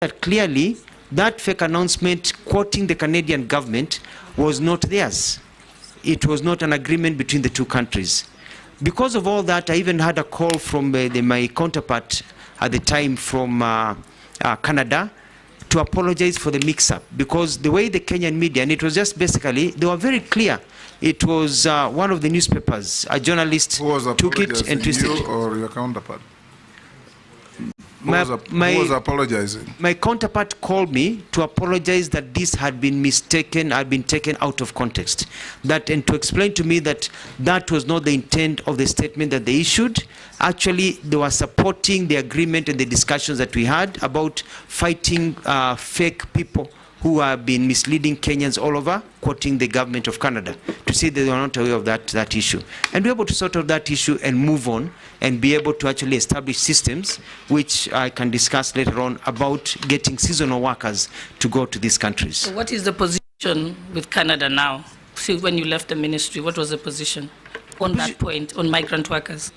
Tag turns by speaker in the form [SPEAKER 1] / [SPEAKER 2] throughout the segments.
[SPEAKER 1] that clearly that fake announcement quoting the Canadian government was not theirs. It was not an agreement between the two countries. Because of all that, I even had a call from my counterpart at the time from Canada to apologize for the mix-up, because the way the Kenyan media, and it was just basically, they were very clear. It was one of the newspapers, a journalist took it and twisted it.
[SPEAKER 2] You or your counterpart? Who was apologizing?
[SPEAKER 1] My counterpart called me to apologize that this had been mistaken, had been taken out of context. And to explain to me that that was not the intent of the statement that they issued. Actually, they were supporting the agreement and the discussions that we had about fighting fake people who have been misleading Kenyans all over, quoting the government of Canada, to say that they were not aware of that issue. And we're able to sort out that issue and move on and be able to actually establish systems, which I can discuss later on, about getting seasonal workers to go to these countries.
[SPEAKER 3] So what is the position with Canada now? See, when you left the ministry, what was the position on that point, on migrant workers?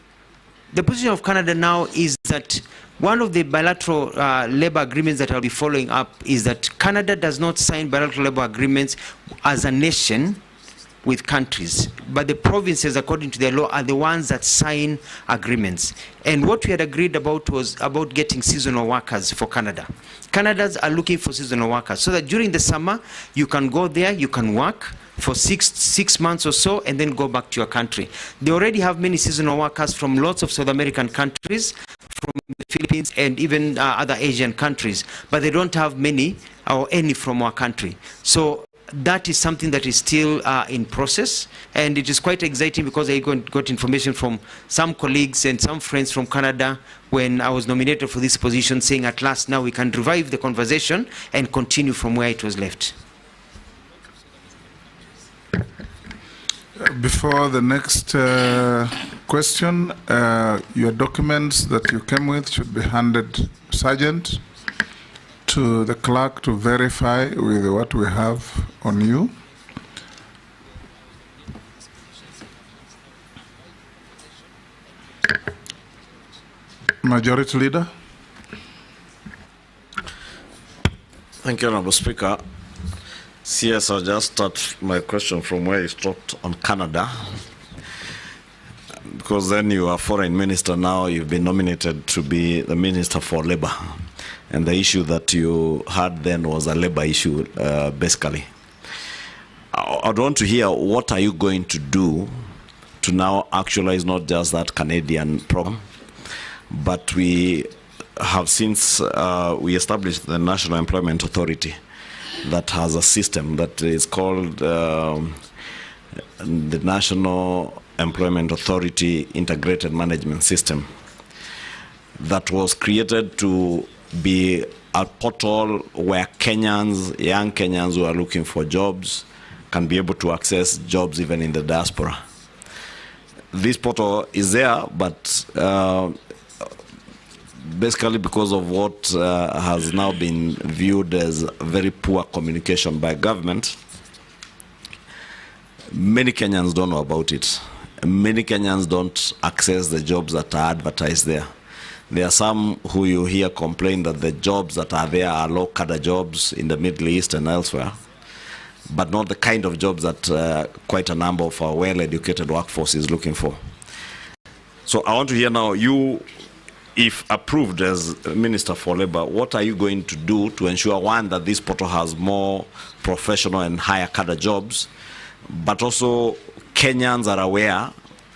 [SPEAKER 1] The position of Canada now is that one of the bilateral labor agreements that I'll be following up is that Canada does not sign bilateral labor agreements as a nation with countries, but the provinces, according to their law, are the ones that sign agreements. And what we had agreed about was about getting seasonal workers for Canada. Canadians are looking for seasonal workers so that during the summer you can go there, you can work for six months or so, and then go back to your country. They already have many seasonal workers from lots of South American countries, from the Philippines and even other Asian countries, but they don't have many or any from our country. So that is something that is still in process, and it is quite exciting because I got information from some colleagues and some friends from Canada when I was nominated for this position, saying at last now we can revive the conversation and continue from where it was left.
[SPEAKER 2] Before the next question, your documents that you came with should be handed, Sergeant, to the clerk to verify with what we have on you. Majority Leader.
[SPEAKER 4] Thank you, Honorable Speaker. CS, I'll just start my question from where you stopped on Canada, because then you are foreign minister now, you've been nominated to be the Minister for Labor, and the issue that you had then was a labor issue, basically. I'd want to hear what are you going to do to now actualize not just that Canadian program, but we have since we established the National Employment Authority that has a system that is called the National Employment Authority Integrated Management System, that was created to be a portal where Kenyans, young Kenyans who are looking for jobs, can be able to access jobs even in the diaspora. This portal is there, but basically because of what has now been viewed as very poor communication by government, many Kenyans don't know about it. Many Kenyans don't access the jobs that are advertised there. There are some who you hear complain that the jobs that are there are low-cadre jobs in the Middle East and elsewhere, but not the kind of jobs that quite a number of our well-educated workforce is looking for. So I want to hear now, you, if approved as Minister for Labor, what are you going to do to ensure, one, that this portal has more professional and higher cadre jobs, but also Kenyans are aware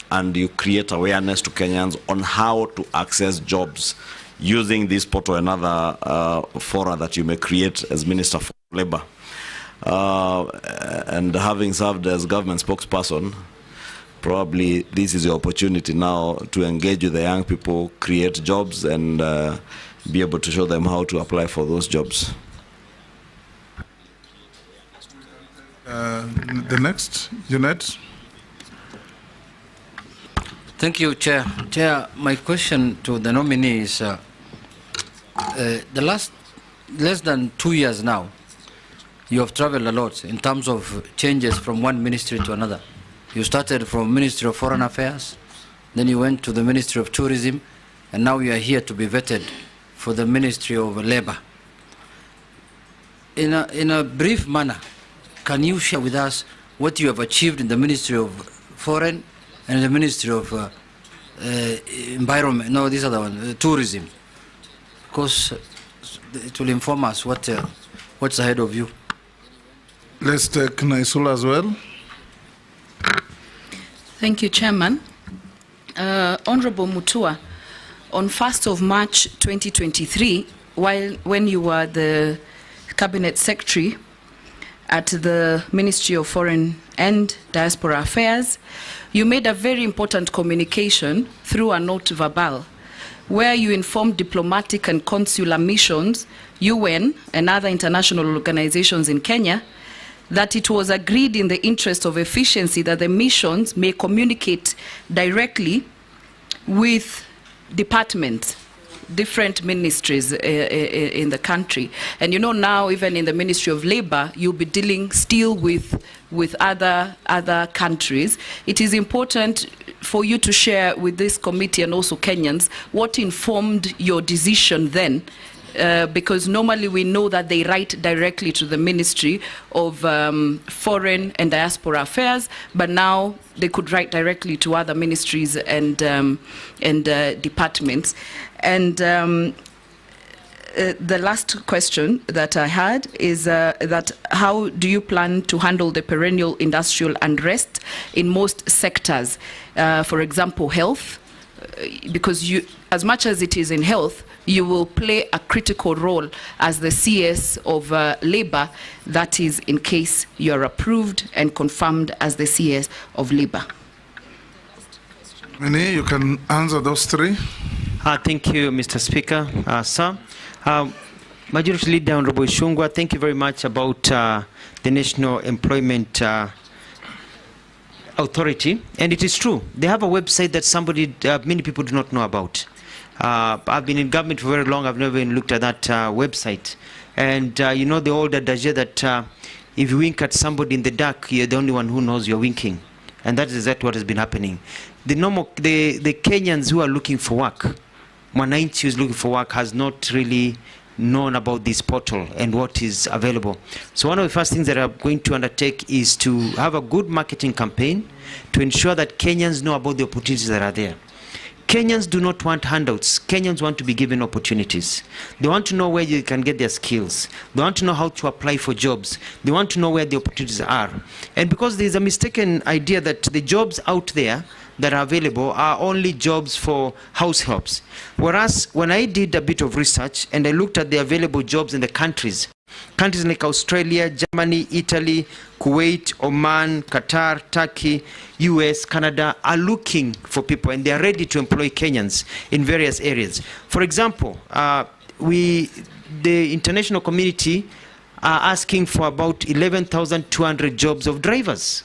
[SPEAKER 4] and you create awareness to Kenyans on how to access jobs using this portal and other fora that you may create as Minister for Labor. And having served as government spokesperson, probably this is your opportunity now to engage with the young people, create jobs, and be able to show them how to apply for those jobs.
[SPEAKER 2] The next, Unit.
[SPEAKER 5] Thank you, Chair. Chair, my question to the nominee is, the last less than 2 years now, you have traveled a lot in terms of changes from one ministry to another. You started from Ministry of Foreign Affairs, then you went to the Ministry of Tourism, and now you are here to be vetted for the Ministry of Labor. in a brief manner, can you share with us what you have achieved in the Ministry of Foreign and the Ministry of Environment? No, this other one, Tourism. Because it will inform us what's ahead of you.
[SPEAKER 2] Let's take Naisula as well.
[SPEAKER 6] Thank you, Chairman. Honorable Mutua, on 1st of March 2023, when you were the Cabinet Secretary at the Ministry of Foreign and Diaspora Affairs, you made a very important communication through a note verbal, where you informed diplomatic and consular missions, UN and other international organizations in Kenya, that it was agreed in the interest of efficiency that the missions may communicate directly with departments, different ministries in the country. And you know, now even in the Ministry of Labor, you'll be dealing still with other countries. It is important for you to share with this committee and also Kenyans what informed your decision then, because normally we know that they write directly to the Ministry of Foreign and Diaspora Affairs, but now they could write directly to other ministries and departments. And the last question that I had is that how do you plan to handle the perennial industrial unrest in most sectors? For example, health, because you, as much as it is in health, you will play a critical role as the CS of Labor, that is in case you are approved and confirmed as the CS of Labor.
[SPEAKER 2] Nominee, you can answer those three.
[SPEAKER 1] Thank you, Mr. Speaker. Sir, Majority Leader Honorable Shungwa, thank you very much about the National Employment Authority. And it is true, they have a website that many people do not know about. I've been in government for very long. I've never even looked at that website. And you know the old adage that if you wink at somebody in the dark, you're the only one who knows you're winking. And that is exactly what has been happening. The Kenyans who are looking for work, Mwananchi who is looking for work, has not really known about this portal and what is available. So one of the first things that I'm going to undertake is to have a good marketing campaign to ensure that Kenyans know about the opportunities that are there. Kenyans do not want handouts. Kenyans want to be given opportunities. They want to know where you can get their skills. They want to know how to apply for jobs. They want to know where the opportunities are. And because there's a mistaken idea that the jobs out there that are available are only jobs for house helps. Whereas when I did a bit of research and I looked at the available jobs in the countries like Australia, Germany, Italy, Kuwait, Oman, Qatar, Turkey, US, Canada are looking for people, and they are ready to employ Kenyans in various areas. For example, the international community are asking for about 11,200 jobs of drivers.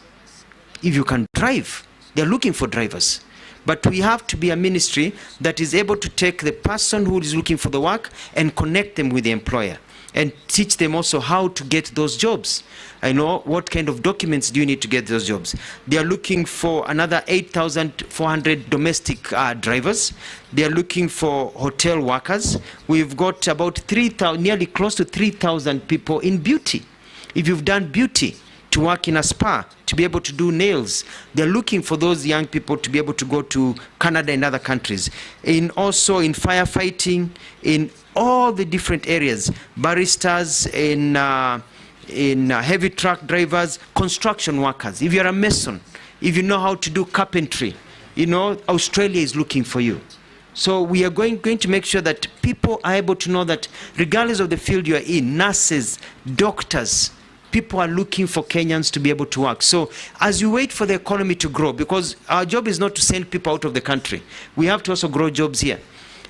[SPEAKER 1] If you can drive, they're looking for drivers. But we have to be a ministry that is able to take the person who is looking for the work and connect them with the employer, and teach them also how to get those jobs. I know what kind of documents do you need to get those jobs. They are looking for another 8,400 domestic drivers. They are looking for hotel workers. We've got about 3,000, nearly close to 3,000 people in beauty. If you've done beauty, to work in a spa, to be able to do nails. They're looking for those young people to be able to go to Canada and other countries. Also in firefighting, in all the different areas, baristas, in heavy truck drivers, construction workers. If you're a mason, if you know how to do carpentry, you know, Australia is looking for you. So we are going to make sure that people are able to know that regardless of the field you are in, nurses, doctors, people are looking for Kenyans to be able to work. So as you wait for the economy to grow, because our job is not to send people out of the country, we have to also grow jobs here.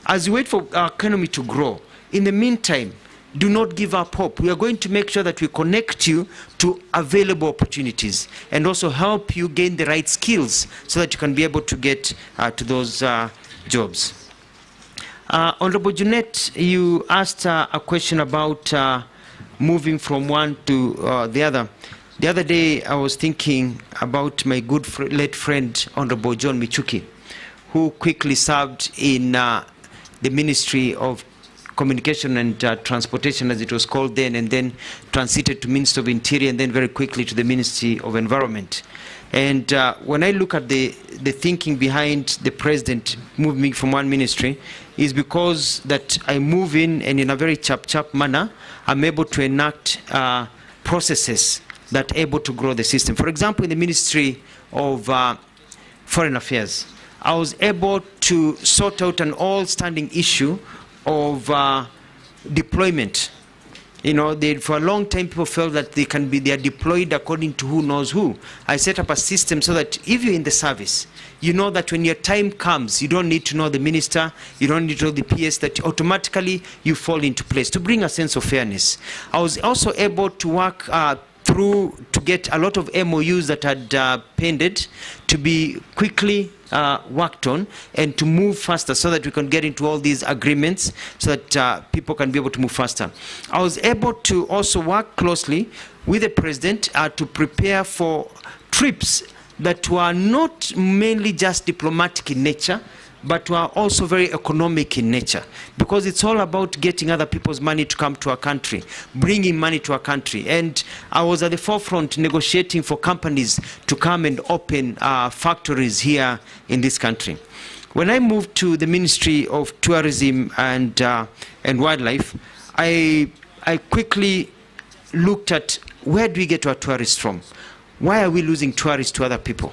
[SPEAKER 1] As you wait for our economy to grow, in the meantime, do not give up hope. We are going to make sure that we connect you to available opportunities and also help you gain the right skills so that you can be able to get to those jobs. Honorable Jeanette, you asked a question about moving from one to the other. The other day, I was thinking about my good late friend, Honorable John Michuki, who quickly served in the Ministry of Communication and Transportation, as it was called then, and then transited to Ministry of Interior, and then very quickly to the Ministry of Environment. And when I look at the thinking behind the president moving from one ministry, is because that I move in, and in a very chap manner, I'm able to enact processes that are able to grow the system. For example, in the Ministry of Foreign Affairs, I was able to sort out an all-standing issue of deployment. You know, for a long time, people felt that they are deployed according to who knows who. I set up a system so that if you're in the service, you know that when your time comes, you don't need to know the minister, you don't need to know the PS, that automatically you fall into place, to bring a sense of fairness. I was also able to work to get a lot of MOUs that had pended to be quickly worked on, and to move faster so that we can get into all these agreements so that people can be able to move faster. I was able to also work closely with the president to prepare for trips that were not mainly just diplomatic in nature, but were also very economic in nature, because it's all about getting other people's money to come to our country, bringing money to our country. And I was at the forefront negotiating for companies to come and open factories here in this country. When I moved to the Ministry of Tourism and Wildlife, I quickly looked at, where do we get our tourists from? Why are we losing tourists to other people?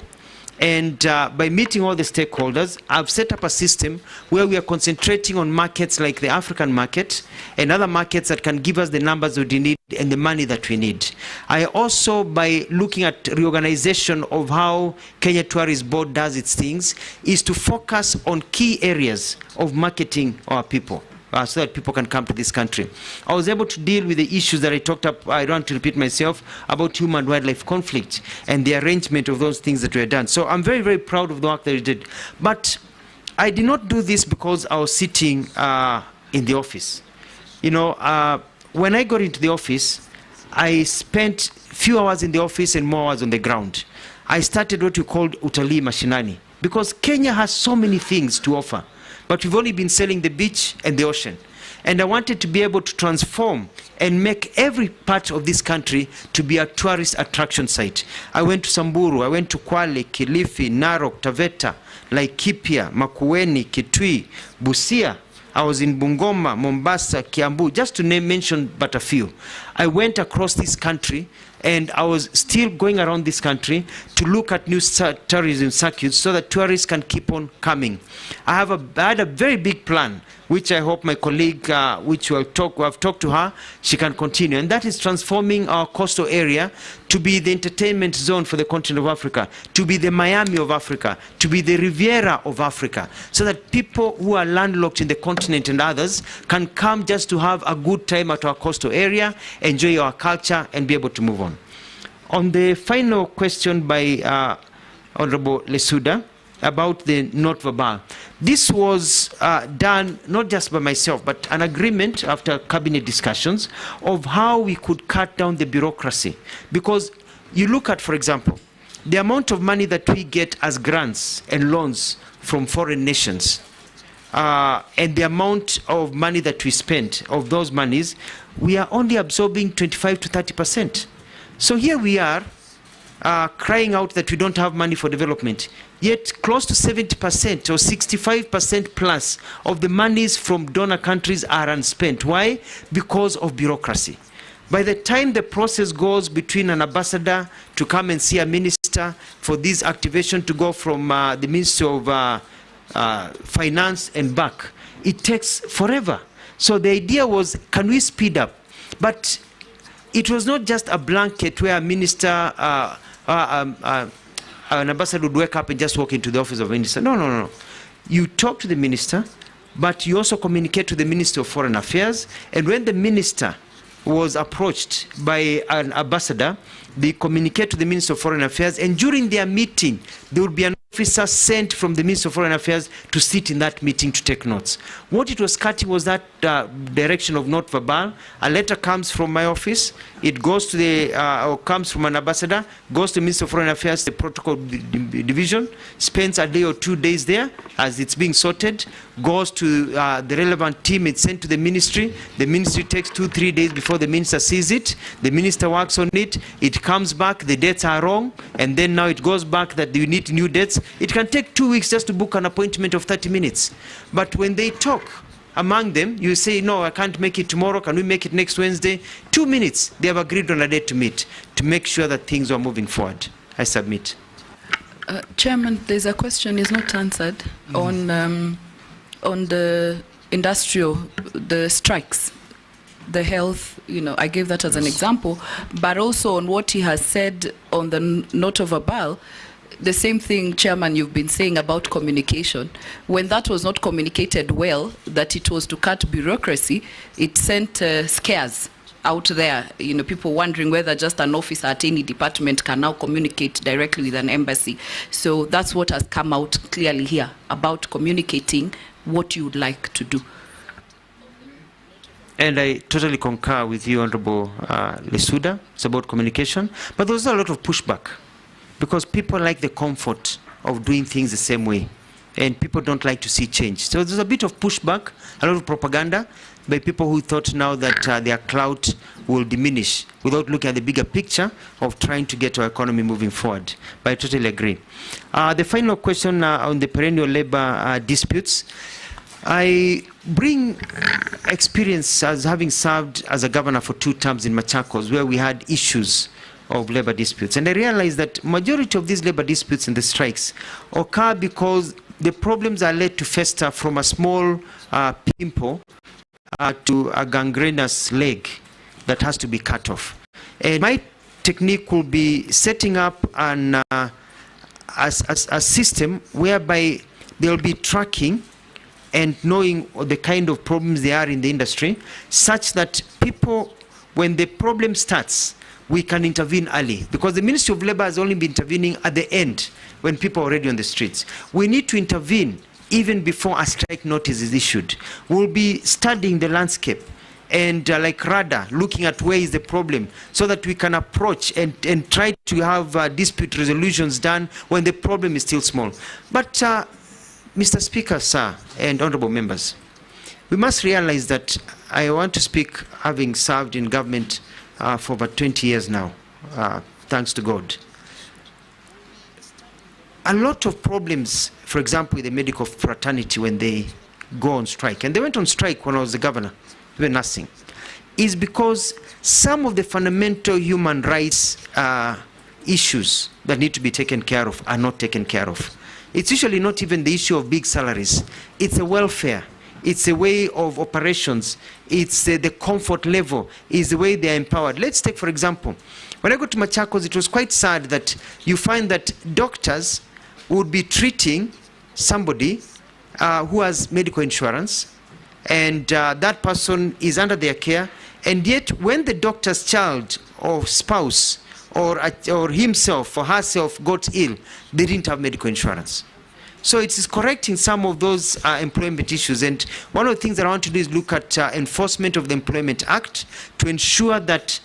[SPEAKER 1] And by meeting all the stakeholders, I've set up a system where we are concentrating on markets like the African market and other markets that can give us the numbers that we need and the money that we need. I also, by looking at reorganization of how Kenya Tourist Board does its things, is to focus on key areas of marketing our people. So that people can come to this country. I was able to deal with the issues that I talked about, I don't want to repeat myself, about human-wildlife conflict and the arrangement of those things that were done. So I'm very, very proud of the work that we did. But I did not do this because I was sitting in the office. You know, when I got into the office, I spent few hours in the office and more hours on the ground. I started what we called utalii mashinani, because Kenya has so many things to offer. But we've only been selling the beach and the ocean. And I wanted to be able to transform and make every part of this country to be a tourist attraction site. I went to Samburu, I went to Kwale, Kilifi, Narok, Taveta, Laikipia, Makueni, Kitui, Busia. I was in Bungoma, Mombasa, Kiambu, just to mention but a few. I went across this country, and I was still going around this country to look at new tourism circuits so that tourists can keep on coming. I had a very big plan, which I hope my colleague, which I've talked to her, she can continue. And that is transforming our coastal area to be the entertainment zone for the continent of Africa, to be the Miami of Africa, to be the Riviera of Africa, so that people who are landlocked in the continent and others can come just to have a good time at our coastal area, enjoy our culture, and be able to move on. On the final question by Honorable Lesuda about the note verbal, this was done not just by myself, but an agreement after cabinet discussions of how we could cut down the bureaucracy. Because you look at, for example, the amount of money that we get as grants and loans from foreign nations, and the amount of money that we spend of those monies, we are only absorbing 25 to 30%. So here we are crying out that we don't have money for development, yet close to 70% or 65% plus of the monies from donor countries are unspent. Why? Because of bureaucracy. By the time the process goes between an ambassador to come and see a minister for this activation to go from the Ministry of Finance and back, it takes forever. So the idea was, can we speed up? But it was not just a blanket where a minister, an ambassador would wake up and just walk into the office of a minister. No, no, no. You talk to the minister, but you also communicate to the Minister of Foreign Affairs. And when the minister was approached by an ambassador, they communicate to the Minister of Foreign Affairs, and during their meeting, there would be an officer sent from the Minister of Foreign Affairs to sit in that meeting to take notes. What it was cutting was that direction of note verbal. A letter comes from my office, it goes to the, or comes from an ambassador, goes to the Minister of Foreign Affairs, the protocol division, spends a day or 2 days there as it's being sorted, goes to the relevant team, it's sent to the ministry takes 2-3 days before the minister sees it, the minister works on it, it comes back, the dates are wrong, and then now it goes back that you need new dates. It can take 2 weeks just to book an appointment of 30 minutes. But when they talk among them, you say, no, I can't make it tomorrow, can we make it next Wednesday? 2 minutes, they have agreed on a date to meet, to make sure that things are moving forward. I submit.
[SPEAKER 6] Chairman, there's a question is not answered on the industrial, the strikes, the health, I gave that as an example, but also on what he has said on the note of verbal, the same thing, Chairman, you've been saying about communication. When that was not communicated well, that it was to cut bureaucracy, it sent scares out there, people wondering whether just an officer at any department can now communicate directly with an embassy. So that's what has come out clearly here about communicating what you would like to do.
[SPEAKER 1] And I totally concur with you, Honorable Lesuda. It's about communication. But there's a lot of pushback because people like the comfort of doing things the same way. And people don't like to see change. So there's a bit of pushback, a lot of propaganda by people who thought now that their clout will diminish without looking at the bigger picture of trying to get our economy moving forward. But I totally agree. The final question on the perennial labor disputes. I bring experience as having served as a governor for 2 terms in Machakos, where we had issues of labor disputes. And I realized that majority of these labor disputes and the strikes occur because the problems are led to fester from a small pimple to a gangrenous leg that has to be cut off. And my technique will be setting up a system whereby there will be tracking and knowing the kind of problems there are in the industry, such that people, when the problem starts, we can intervene early. Because the Ministry of Labour has only been intervening at the end, when people are already on the streets. We need to intervene even before a strike notice is issued. We'll be studying the landscape and like radar, looking at where is the problem, so that we can approach and try to have dispute resolutions done when the problem is still small. But Mr. Speaker, sir, and honorable members, we must realize that I want to speak having served in government for about 20 years now, thanks to God. A lot of problems, for example, with the medical fraternity when they go on strike, and they went on strike when I was the governor, doing nothing, is because some of the fundamental human rights issues that need to be taken care of are not taken care of. It's usually not even the issue of big salaries. It's a welfare. It's a way of operations. It's the comfort level. It's the way they are empowered. Let's take, for example, when I go to Machakos, it was quite sad that you find that doctors would be treating somebody who has medical insurance, and that person is under their care, and yet when the doctor's child or spouse or himself or herself got ill, they didn't have medical insurance. So it is correcting some of those employment issues. And one of the things that I want to do is look at enforcement of the Employment Act to ensure that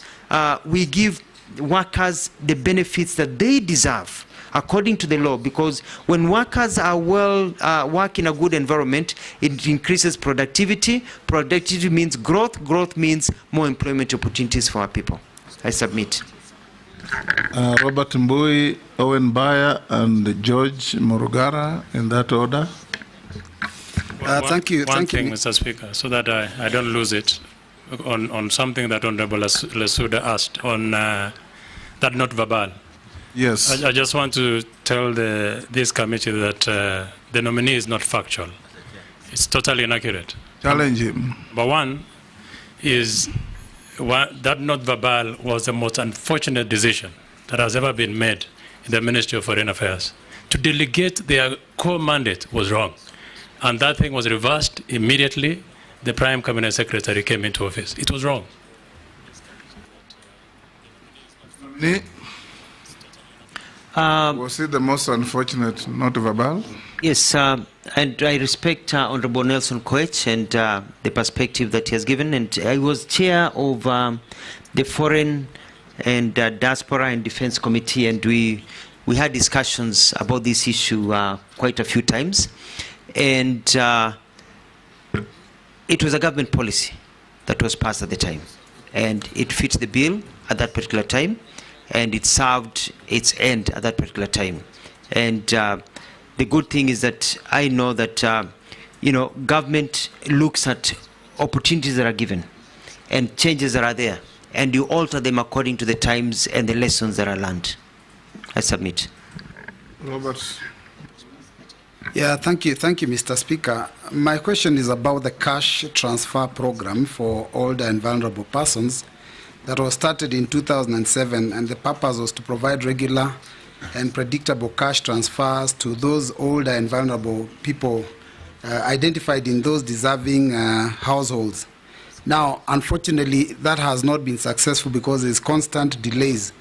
[SPEAKER 1] we give workers the benefits that they deserve according to the law, because when workers are work in a good environment, it increases productivity. Productivity means growth. Growth means more employment opportunities for our people. I submit.
[SPEAKER 2] Robert Mbui, Owen Bayer, and George Morugara, in that order.
[SPEAKER 7] Thank you.
[SPEAKER 8] One thing, Mr. Speaker, so that I don't lose it, on something that Honorable Lesuda asked on that not verbal.
[SPEAKER 2] Yes.
[SPEAKER 8] I just want to tell this committee that the nominee is not factual. It's totally inaccurate.
[SPEAKER 2] Challenge him.
[SPEAKER 8] But one is that not verbal was the most unfortunate decision that has ever been made in the Ministry of Foreign Affairs. To delegate their core mandate was wrong. And that thing was reversed immediately. The Prime Cabinet Secretary came into office. It was wrong.
[SPEAKER 2] Was it the most unfortunate not verbal?
[SPEAKER 1] Yes, and I respect Honorable Nelson Koech and the perspective that he has given. And I was chair of the Foreign and Diaspora and Defense Committee, and we had discussions about this issue quite a few times. And it was a government policy that was passed at the time, and it fit the bill at that particular time, and it served its end at that particular time. And the good thing is that I know that government looks at opportunities that are given and changes that are there, and you alter them according to the times and the lessons that are learned. I submit.
[SPEAKER 2] Robert.
[SPEAKER 7] Yeah, thank you, Mr. Speaker. My question is about the cash transfer program for older and vulnerable persons that was started in 2007, and the purpose was to provide regular and predictable cash transfers to those older and vulnerable people identified in those deserving households. Now, unfortunately, that has not been successful because there's constant delays.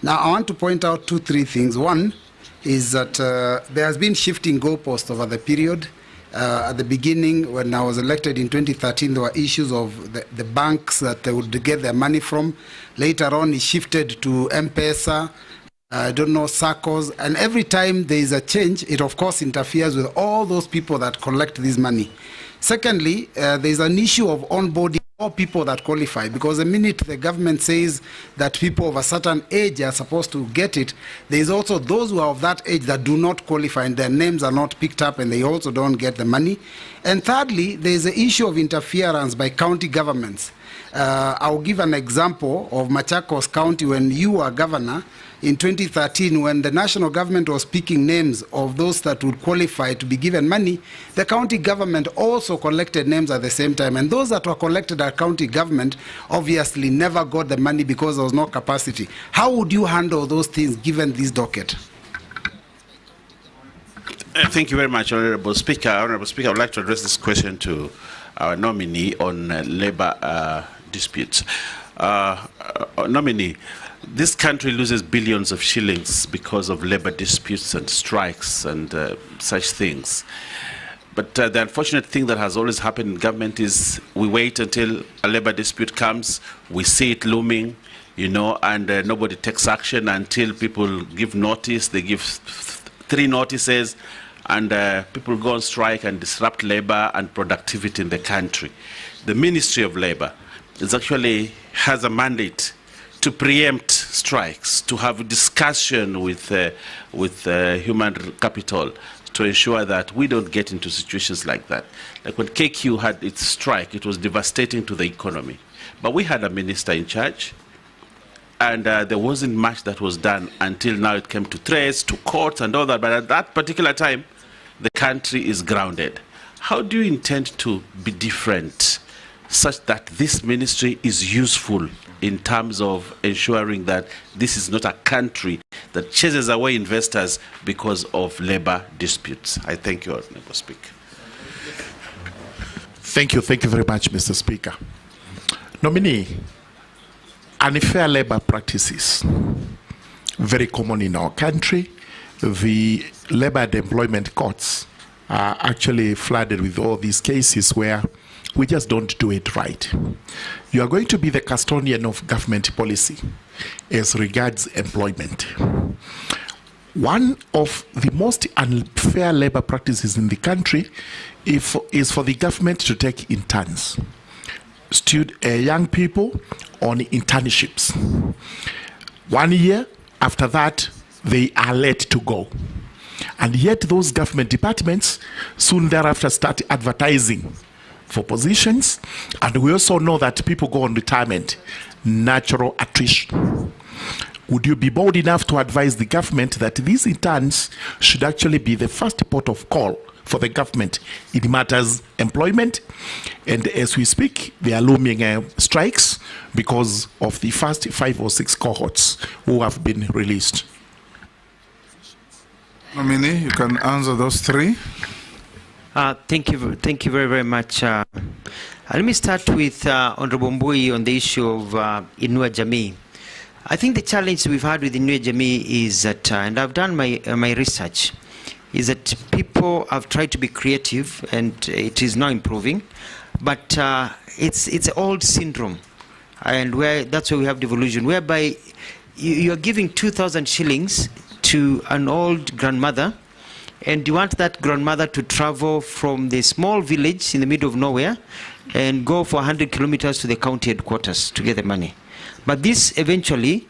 [SPEAKER 7] Now, I want to point out 2-3 things. One is that there has been shifting goalposts over the period. At the beginning, when I was elected in 2013, there were issues of the banks that they would get their money from. Later on, it shifted to M-Pesa, SACCOs, and every time there is a change, it of course interferes with all those people that collect this money. Secondly, there is an issue of onboarding all people that qualify, because the minute the government says that people of a certain age are supposed to get it, there is also those who are of that age that do not qualify and their names are not picked up and they also don't get the money. And thirdly, there is the issue of interference by county governments. I'll give an example of Machakos County when you were governor in 2013, when the national government was picking names of those that would qualify to be given money. The county government also collected names at the same time, and those that were collected at county government obviously never got the money because there was no capacity. How would you handle those things given this docket?
[SPEAKER 9] Thank you very much, Honorable Speaker. Honorable Speaker, I would like to address this question to our nominee on labor disputes. Nominee, this country loses billions of shillings because of labor disputes and strikes and such things. But the unfortunate thing that has always happened in government is we wait until a labor dispute comes, we see it looming, and nobody takes action until people give notice. They give 3 notices, and people go on strike and disrupt labor and productivity in the country. The Ministry of Labor has a mandate to preempt strikes, to have a discussion with human capital to ensure that we don't get into situations like that. Like when KQ had its strike, it was devastating to the economy. But we had a minister in charge, and there wasn't much that was done until now it came to threats, to courts and all that. But at that particular time, the country is grounded. How do you intend to be different such that this ministry is useful in terms of ensuring that this is not a country that chases away investors because of labor disputes? I thank you, Honorable Speaker.
[SPEAKER 10] Thank you very much, Mr. Speaker. Nominee, unfair labor practices, very common in our country. The labor and employment courts are actually flooded with all these cases where we just don't do it right. You are going to be the custodian of government policy as regards employment. One of the most unfair labor practices in the country is for the government to take interns, young people on internships. 1 year after that, they are let to go. And yet those government departments soon thereafter start advertising for positions, and we also know that people go on retirement, natural attrition. Would you be bold enough to advise the government that these interns should actually be the first port of call for the government in matters employment? And as we speak, they are looming strikes because of the first 5 or 6 cohorts who have been released.
[SPEAKER 2] Nominee, you can answer those 3.
[SPEAKER 1] Thank you very, very much. Let me start with Honorable Mbui on the issue of Inua Jamii. I think the challenge we've had with Inua Jamii is that, and I've done my research, is that people have tried to be creative, and it is now improving, but it's an old syndrome, and that's where we have devolution, whereby you're giving 2,000 shillings to an old grandmother, and you want that grandmother to travel from the small village in the middle of nowhere and go for 100 kilometers to the county headquarters to get the money. But this eventually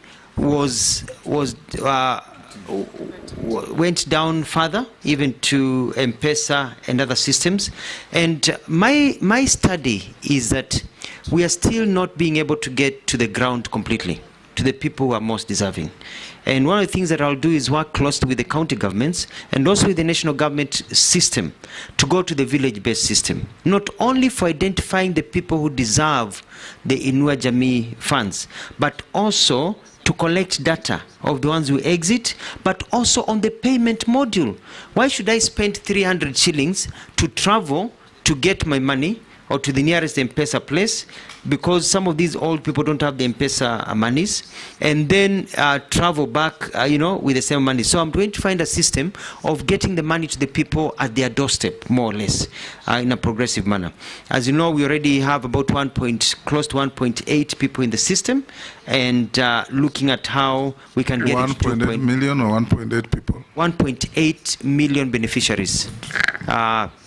[SPEAKER 1] went down further, even to M-Pesa and other systems. And my study is that we are still not being able to get to the ground completely, to the people who are most deserving. And one of the things that I'll do is work closely with the county governments and also with the national government system to go to the village-based system, not only for identifying the people who deserve the Inua Jamii funds, but also to collect data of the ones who exit, but also on the payment module. Why should I spend 300 shillings to travel to get my money or to the nearest M-Pesa place, because some of these old people don't have the M-Pesa monies, and then travel back, with the same money. So I'm going to find a system of getting the money to the people at their doorstep, more or less, in a progressive manner. As you know, we already have about close to 1.8 people in the system, and looking at how we can get
[SPEAKER 2] 1.8 million or 1.8 people?
[SPEAKER 1] 1.8 million beneficiaries,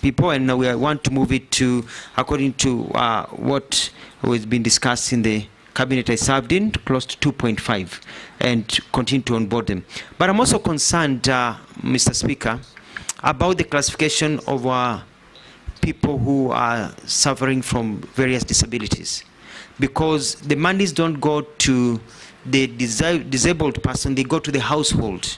[SPEAKER 1] people, and we want to move it to, according to what has been discussed in the cabinet I served in, close to 2.5, and continue to onboard them. But I'm also concerned, Mr. Speaker, about the classification of people who are suffering from various disabilities, because the monies don't go to the disabled person, they go to the household.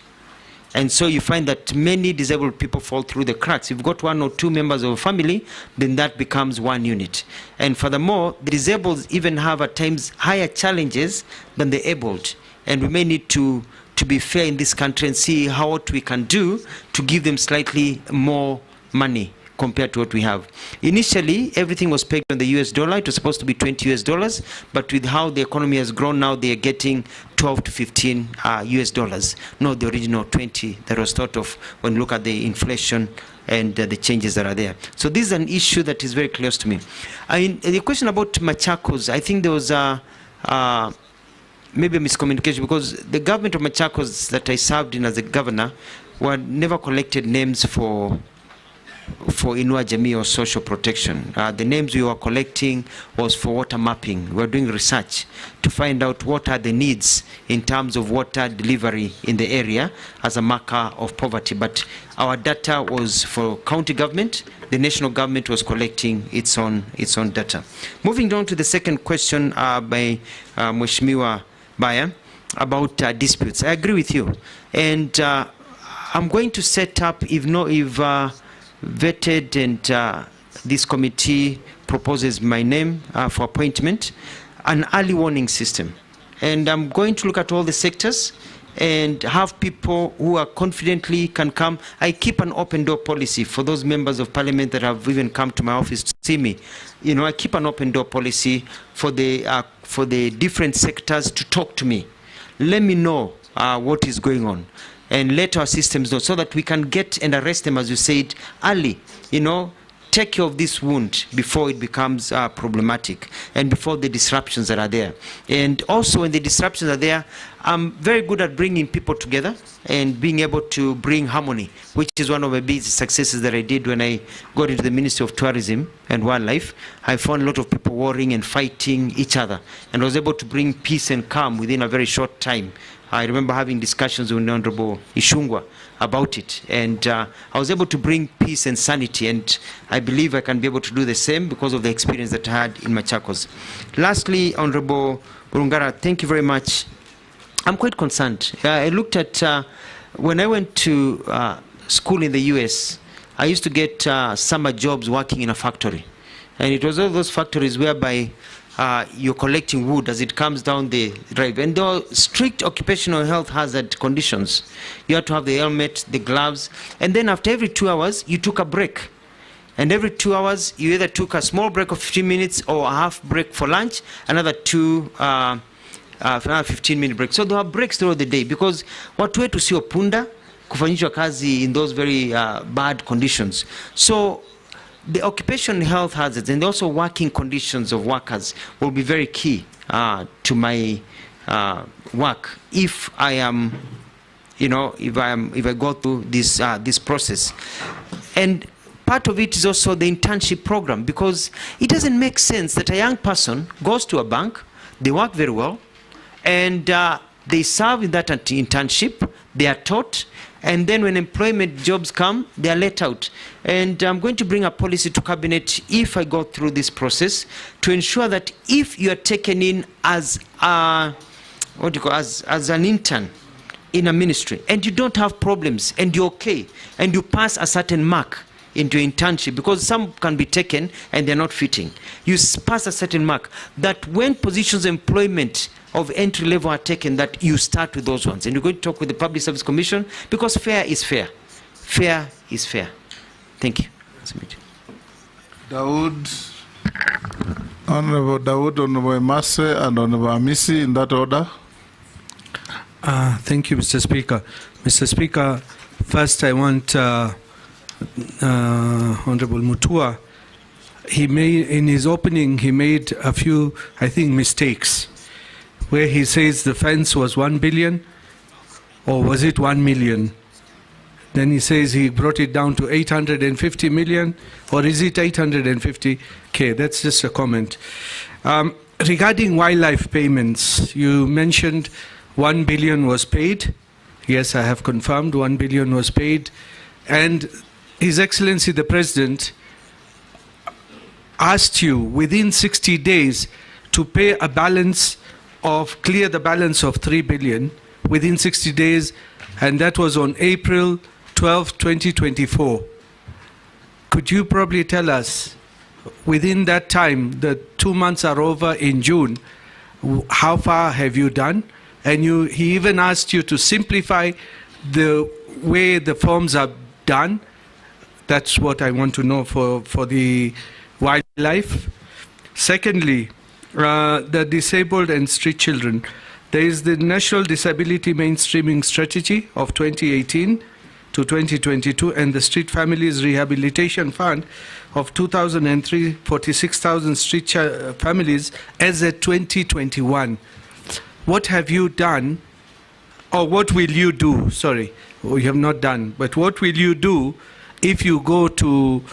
[SPEAKER 1] And so you find that many disabled people fall through the cracks. If you've got 1 or 2 members of a family, then that becomes one unit. And furthermore, the disabled even have at times higher challenges than the abled. And we may need to be fair in this country and see what we can do to give them slightly more money compared to what we have. Initially, everything was pegged on the US dollar. It was supposed to be $20, but with how the economy has grown now, they are getting 12 to 15 US dollars, not the original 20 that was thought of when you look at the inflation and the changes that are there. So this is an issue that is very close to me. The question about Machakos, I think there was maybe a miscommunication, because the government of Machakos that I served in as a governor never collected names for Inua Jamii or social protection. The names we were collecting was for water mapping. We were doing research to find out what are the needs in terms of water delivery in the area as a marker of poverty. But our data was for county government. The national government was collecting its own data. Moving down to the second question by Mheshimiwa Baya about disputes. I agree with you. And I'm going to set up, if vetted and this committee proposes my name for appointment, an early warning system. And I'm going to look at all the sectors and have people who are confidently can come. I keep an open door policy for those members of parliament that have even come to my office to see me. I keep an open door policy for the different sectors to talk to me. Let me know what is going on, and let our systems know so that we can get and arrest them, as you said, early. Take care of this wound before it becomes problematic and before the disruptions that are there. And also when the disruptions are there, I'm very good at bringing people together and being able to bring harmony, which is one of my big successes that I did when I got into the Ministry of Tourism and Wildlife. I found a lot of people warring and fighting each other, and was able to bring peace and calm within a very short time. I remember having discussions with Honorable Ishungwa about it, and I was able to bring peace and sanity, and I believe I can be able to do the same because of the experience that I had in Machakos. Lastly, Honorable Burungara, thank you very much. I'm quite concerned. I looked at, when I went to school in the US, I used to get summer jobs working in a factory, and it was all those factories whereby you're collecting wood as it comes down the drive. And there are strict occupational health hazard conditions. You had to have the helmet, the gloves, and then after every 2 hours, you took a break. And every 2 hours, you either took a small break of 15 minutes or a half break for lunch, another 15-minute break. So there were breaks throughout the day, because watu wetu sio punda kufanyishwa kazi in those very bad conditions. So the occupational health hazards and also working conditions of workers will be very key to my work if I am, if I go through this process. And part of it is also the internship program, because it doesn't make sense that a young person goes to a bank, they work very well, and they serve in that internship, they are taught, and then when employment jobs come, they are let out. And I'm going to bring a policy to cabinet if I go through this process to ensure that if you are taken in as as an intern in a ministry and you don't have problems and you're okay and you pass a certain mark into internship, because some can be taken and they're not fitting, you pass a certain mark, that when positions of employment of entry level are taken, that you start with those ones. And you're going to talk with the Public Service Commission, because fair is fair. Fair is fair. Thank you.
[SPEAKER 2] Dawood, Honorable Dawood, Honorable Emase, and Honorable Amisi, in that order.
[SPEAKER 11] Thank you, Mr. Speaker. Mr. Speaker, first I want Honorable Mutua. In his opening, he made a few, I think, mistakes, where he says the fence was 1 billion, or was it 1 million? Then he says he brought it down to 850 million, or is it 850K? That's just a comment. Regarding wildlife payments, you mentioned 1 billion was paid. Yes, I have confirmed 1 billion was paid. And His Excellency the President asked you within 60 days to pay a balance of, clear the balance of 3 billion within 60 days, and that was on April 12, 2024. Could you probably tell us, within that time, the 2 months are over in June, how far have you done? And he even asked you to simplify the way the forms are done. That's what I want to know for the wildlife. Secondly, the disabled and street children. There is the National Disability Mainstreaming Strategy of 2018 to 2022 and the Street Families Rehabilitation Fund of 2003, 46,000 street families as at 2021. What have you done, or what will you do? Sorry, we have not done, but what will you do if you go to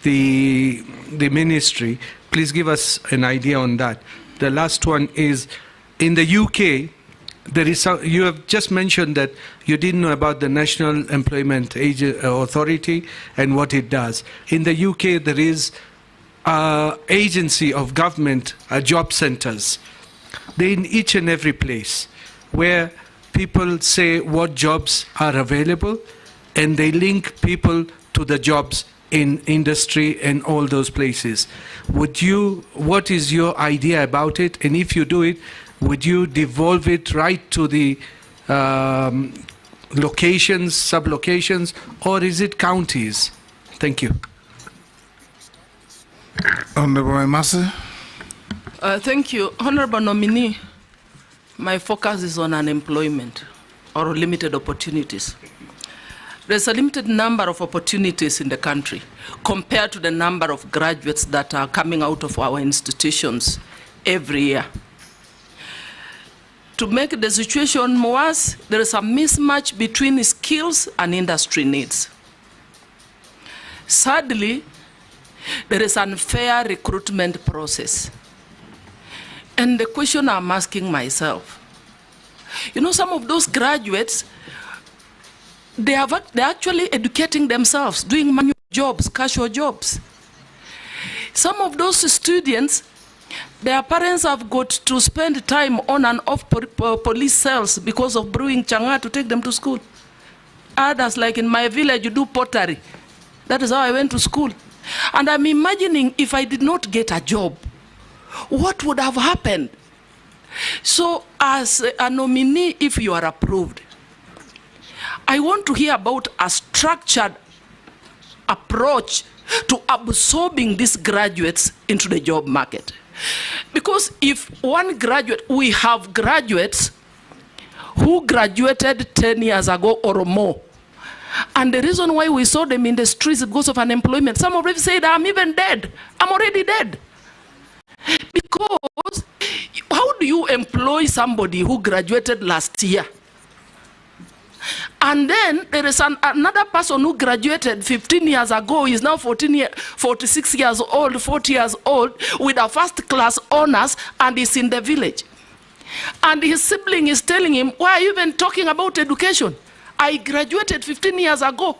[SPEAKER 11] the ministry? Please give us an idea on that. The last one is, in the UK, there is you have just mentioned that you didn't know about the National Employment Authority and what it does. In the UK, there is agency of government, job centers. They're in each and every place where people say what jobs are available, and they link people to the jobs in industry and all those places. What is your idea about it? And if you do it, would you devolve it right to the locations, sub-locations, or is it counties? Thank you.
[SPEAKER 2] Honorable Emase.
[SPEAKER 12] Thank you. Honorable nominee, my focus is on unemployment or limited opportunities. There's a limited number of opportunities in the country compared to the number of graduates that are coming out of our institutions every year. To make the situation worse, there is a mismatch between skills and industry needs. Sadly, there is an unfair recruitment process. And the question I'm asking myself, you know, some of those graduates, they're actually educating themselves, doing manual jobs, casual jobs. Some of those students, their parents have got to spend time on and off police cells because of brewing changa to take them to school. Others, like in my village, you do pottery. That is how I went to school. And I'm imagining if I did not get a job, what would have happened? So as a nominee, if you are approved, I want to hear about a structured approach to absorbing these graduates into the job market. Because if one graduate, we have graduates who graduated 10 years ago or more. And the reason why we saw them in the streets is because of unemployment. Some already said, I'm even dead. I'm already dead. Because how do you employ somebody who graduated last year And then there is another person who graduated 15 years ago, is now 46 years old, 40 years old, with a first-class honors, and is in the village. And his sibling is telling him, why are you even talking about education? I graduated 15 years ago,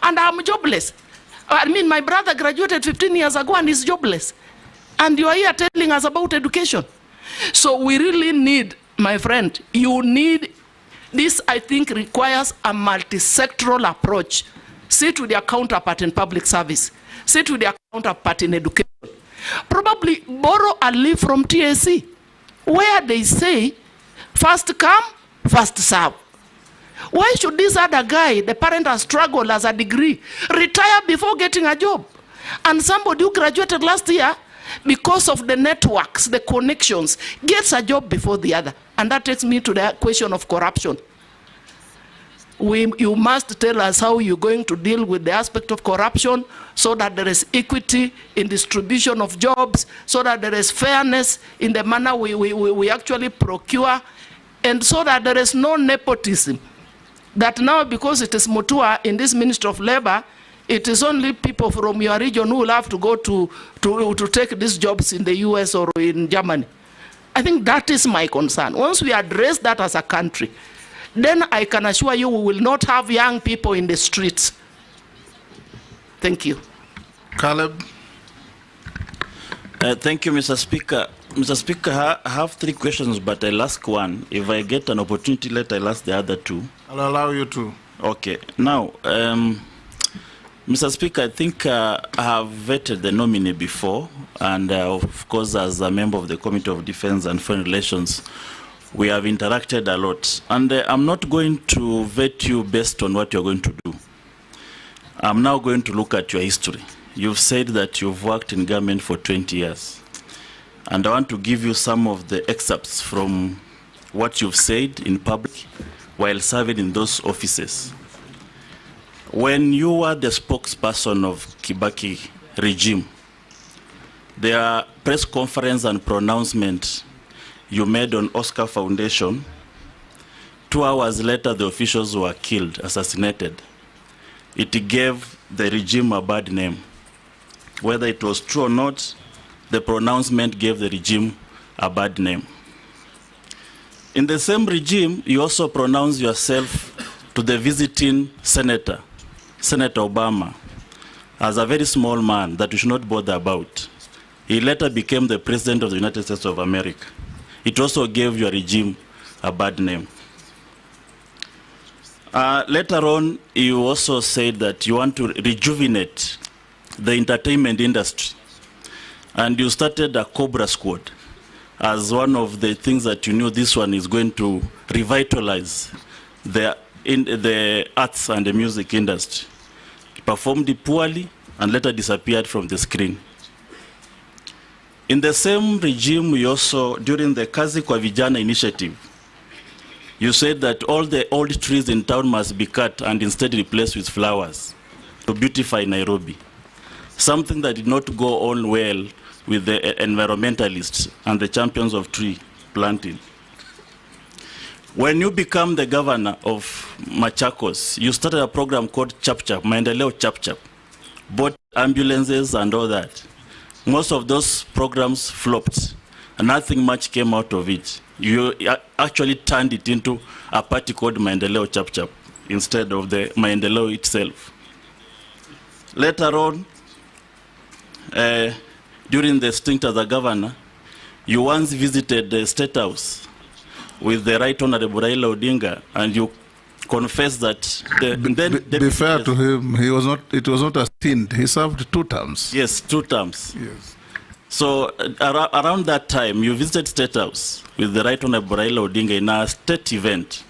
[SPEAKER 12] and I'm jobless. I mean, my brother graduated 15 years ago and is jobless. And you are here telling us about education. So we really need, my friend, you need, this I think requires a multi-sectoral approach. Sit with your counterpart in public service. Sit with your counterpart in education. Probably borrow a leaf from TSC, where they say, first come, first serve. Why should this other guy, the parent has struggled as a degree, retire before getting a job? And somebody who graduated last year, because of the networks, the connections, gets a job before the other. And that takes me to the question of corruption. You must tell us how you're going to deal with the aspect of corruption so that there is equity in distribution of jobs, so that there is fairness in the manner we actually procure, and so that there is no nepotism. That now, because it is Mutua in this Ministry of Labor, it is only people from your region who will have to go to take these jobs in the US or in Germany. I think that is my concern. Once we address that as a country, then I can assure you we will not have young people in the streets. Thank you.
[SPEAKER 2] Caleb.
[SPEAKER 13] Thank you, Mr. Speaker. Mr. Speaker, I have 3 questions, but I'll ask one. If I get an opportunity later, I'll ask the other 2.
[SPEAKER 2] I'll allow you to.
[SPEAKER 13] Okay. Now, Mr. Speaker, I think I have vetted the nominee before, and of course, as a member of the Committee of Defense and Foreign Relations, we have interacted a lot. And I'm not going to vet you based on what you're going to do. I'm now going to look at your history. You've said that you've worked in government for 20 years. And I want to give you some of the excerpts from what you've said in public while serving in those offices. When you were the spokesperson of Kibaki regime, their press conference and pronouncement you made on Oscar Foundation, 2 hours later the officials were killed, assassinated. It gave the regime a bad name. Whether it was true or not, the pronouncement gave the regime a bad name. In the same regime, you also pronounced yourself to the visiting senator, Senator Obama, as a very small man that we should not bother about. He later became the president of the United States of America. It also gave your regime a bad name. Later on, you also said that you want to rejuvenate the entertainment industry. And you started a Cobra Squad as one of the things that you knew this one is going to revitalize the arts and the music industry. It performed poorly and later disappeared from the screen. In the same regime, we also, during the Kazi kwa Vijana initiative, you said that all the old trees in town must be cut and instead replaced with flowers to beautify Nairobi. Something that did not go on well with the environmentalists and the champions of tree planting. When you become the governor of Machakos, you started a program called Chap Chap, Maendeleo Chap Chap, bought ambulances and all that. Most of those programs flopped, and nothing much came out of it. You actually turned it into a party called Maendeleo Chap Chap instead of the Maendeleo itself. Later on, during the stint as a governor, you once visited the State House with the Right Honorable Raila Odinga, and you confessed that
[SPEAKER 2] be fair to him, it was not a stint. He served 2 terms.
[SPEAKER 13] Yes, 2 terms.
[SPEAKER 2] Yes.
[SPEAKER 13] So around that time, you visited State House with the Right Honorable Raila Odinga in a state event,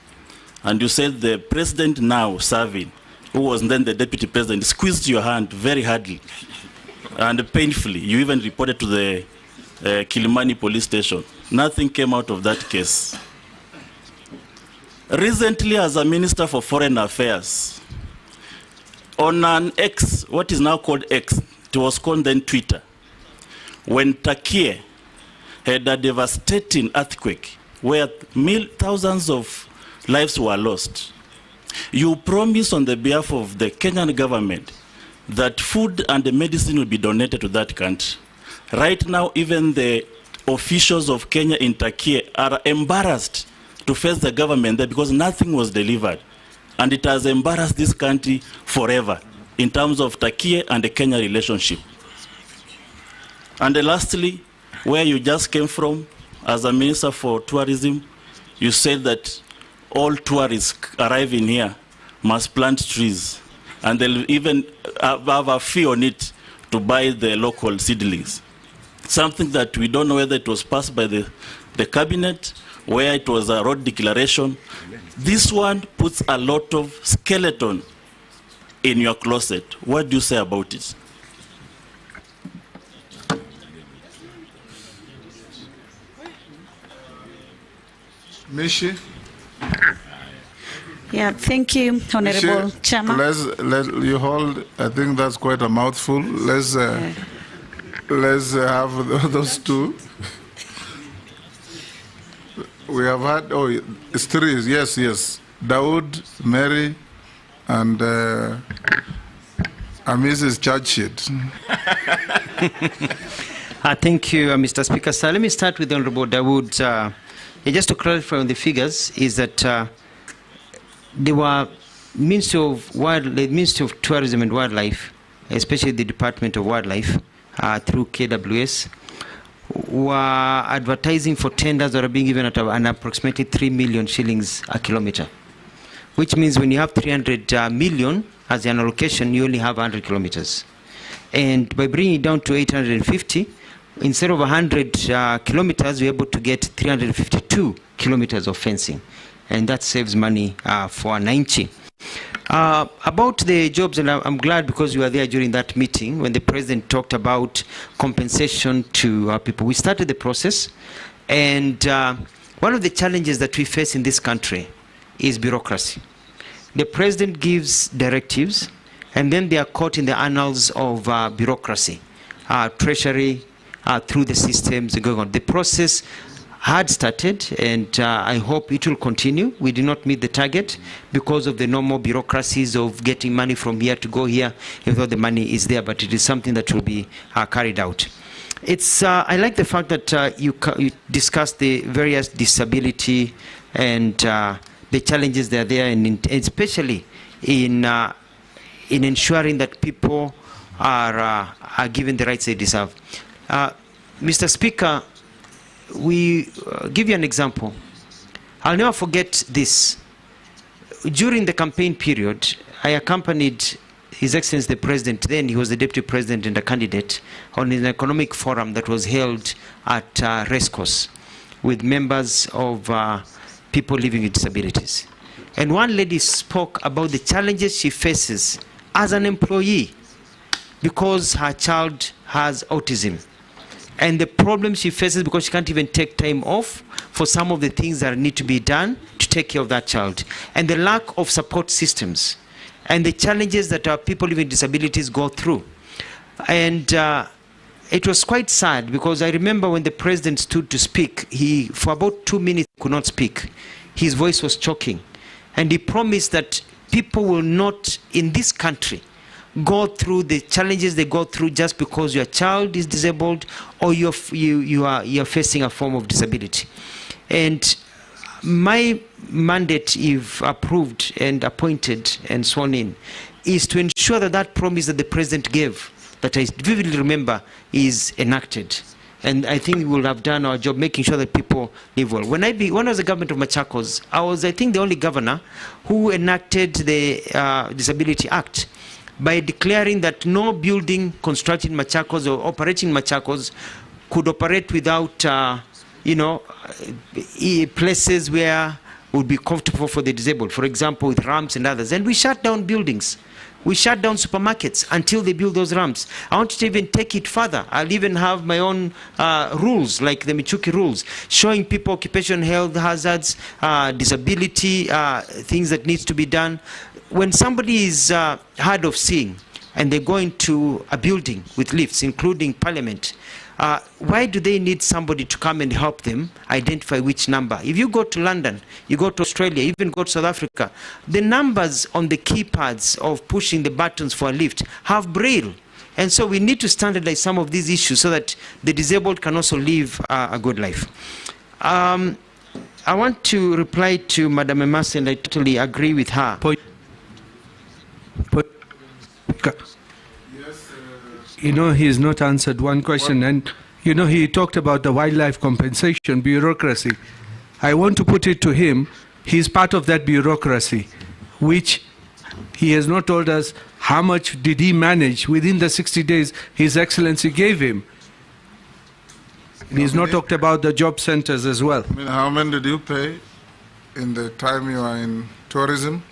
[SPEAKER 13] and you said the president now serving, who was then the deputy president, squeezed your hand very hardly and painfully. You even reported to the Kilimani police station. Nothing came out of that case. Recently, as a Minister for Foreign Affairs, on an X, what is now called X, it was called then Twitter, when Turkey had a devastating earthquake where thousands of lives were lost, You promised on the behalf of the Kenyan government that food and the medicine will be donated to that country. Right now, even the officials of Kenya in Turkey are embarrassed to face the government there because nothing was delivered. And it has embarrassed this country forever in terms of Turkey and the Kenya relationship. And lastly, where you just came from, as a Minister for Tourism, you said that all tourists arriving here must plant trees, and they'll even have a fee on it to buy the local seedlings. Something that we don't know whether it was passed by the cabinet, where it was a road declaration. This one puts a lot of skeleton in your closet. What do you say about it?
[SPEAKER 2] Mishi?
[SPEAKER 14] Yeah, thank you, Honorable
[SPEAKER 2] Mishi,
[SPEAKER 14] Chairman.
[SPEAKER 2] Let's you hold. I think that's quite a mouthful. Let's have those two. We have had, oh, it's three, yes. Dawood, Mary, and Mrs. Churchit.
[SPEAKER 1] Thank you, Mr. Speaker. So let me start with Honorable Dawood. Just to clarify on the figures, is that there were Ministry of Tourism and Wildlife, especially the Department of Wildlife, through KWS, were advertising for tenders that are being given at an approximately 3 million shillings a kilometer, which means when you have 300 million as an allocation, you only have 100 kilometers. And by bringing it down to 850, instead of 100 kilometers, we're able to get 352 kilometers of fencing. And that saves money for Wananchi. About the jobs, and I'm glad because you were there during that meeting when the president talked about compensation to people. We started the process, and one of the challenges that we face in this country is bureaucracy. The president gives directives, and then they are caught in the annals of bureaucracy, treasury, through the systems going on. The process had started, and I hope it will continue. We did not meet the target because of the normal bureaucracies of getting money from here to go here, even though the money is there, but it is something that will be carried out. It's, I like the fact that you discussed the various disability and the challenges that are there, and especially in ensuring that people are given the rights they deserve. Mr. Speaker, we give you an example. I'll never forget this. During the campaign period, I accompanied His Excellency the President, then he was the Deputy President and a candidate, on an economic forum that was held at Racecourse with members of people living with disabilities. And one lady spoke about the challenges she faces as an employee because her child has autism, and the problem she faces because she can't even take time off for some of the things that need to be done to take care of that child, and the lack of support systems, and the challenges that our people living with disabilities go through. And it was quite sad because I remember when the president stood to speak, he, for about 2 minutes, could not speak. His voice was choking. And he promised that people will not, in this country, go through the challenges they go through just because your child is disabled or you're facing a form of disability. And my mandate, if approved and appointed and sworn in, is to ensure that that promise that the president gave, that I vividly remember, is enacted. And I think we will have done our job making sure that people live well. When I was the government of Machakos, I was, I think, the only governor who enacted the Disability Act by declaring that no building constructed in Machakos or operating in Machakos could operate without, places where would be comfortable for the disabled, for example, with ramps and others. And we shut down buildings. We shut down supermarkets until they build those ramps. I want to even take it further. I'll even have my own rules, like the Michuki rules, showing people occupational health hazards, disability, things that needs to be done. When somebody is hard of seeing and they go into a building with lifts, including Parliament, Why do they need somebody to come and help them identify which number? If you go to London, you go to Australia, even go to South Africa, the numbers on the keypads of pushing the buttons for a lift have braille. And so we need to standardize some of these issues so that the disabled can also live a good life. I want to reply to Madam Emasi, and I totally agree with her.
[SPEAKER 11] You know, he has not answered one question, and you know, he talked about the wildlife compensation bureaucracy. I want to put it to him, he's part of that bureaucracy, which he has not told us how much did he manage within the 60 days His Excellency gave him. He's not talked about the job centers as well.
[SPEAKER 2] I mean, how many did you pay in the time you were in tourism?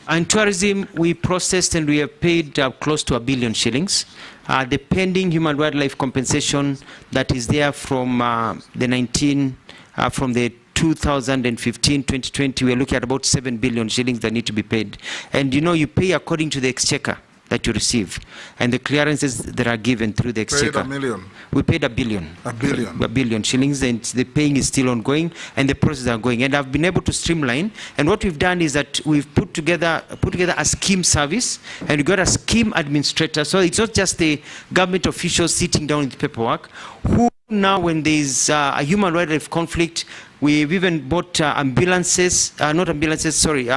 [SPEAKER 1] In tourism, we processed and we have paid close to 1 billion shillings. The pending human wildlife compensation that is there from from the 2015-2020, we're looking at about 7 billion shillings that need to be paid. And you know, you pay according to the exchequer that you receive and the clearances that are given through the exchequer.
[SPEAKER 2] Paid $1 million?
[SPEAKER 1] We paid 1 billion.
[SPEAKER 2] 1 billion?
[SPEAKER 1] 1 billion shillings, and the paying is still ongoing and the process are going. And I've been able to streamline, and what we've done is that we've put together a scheme service, and we got a scheme administrator, so it's not just the government officials sitting down with paperwork, who now when there's a human wildlife conflict, we've even bought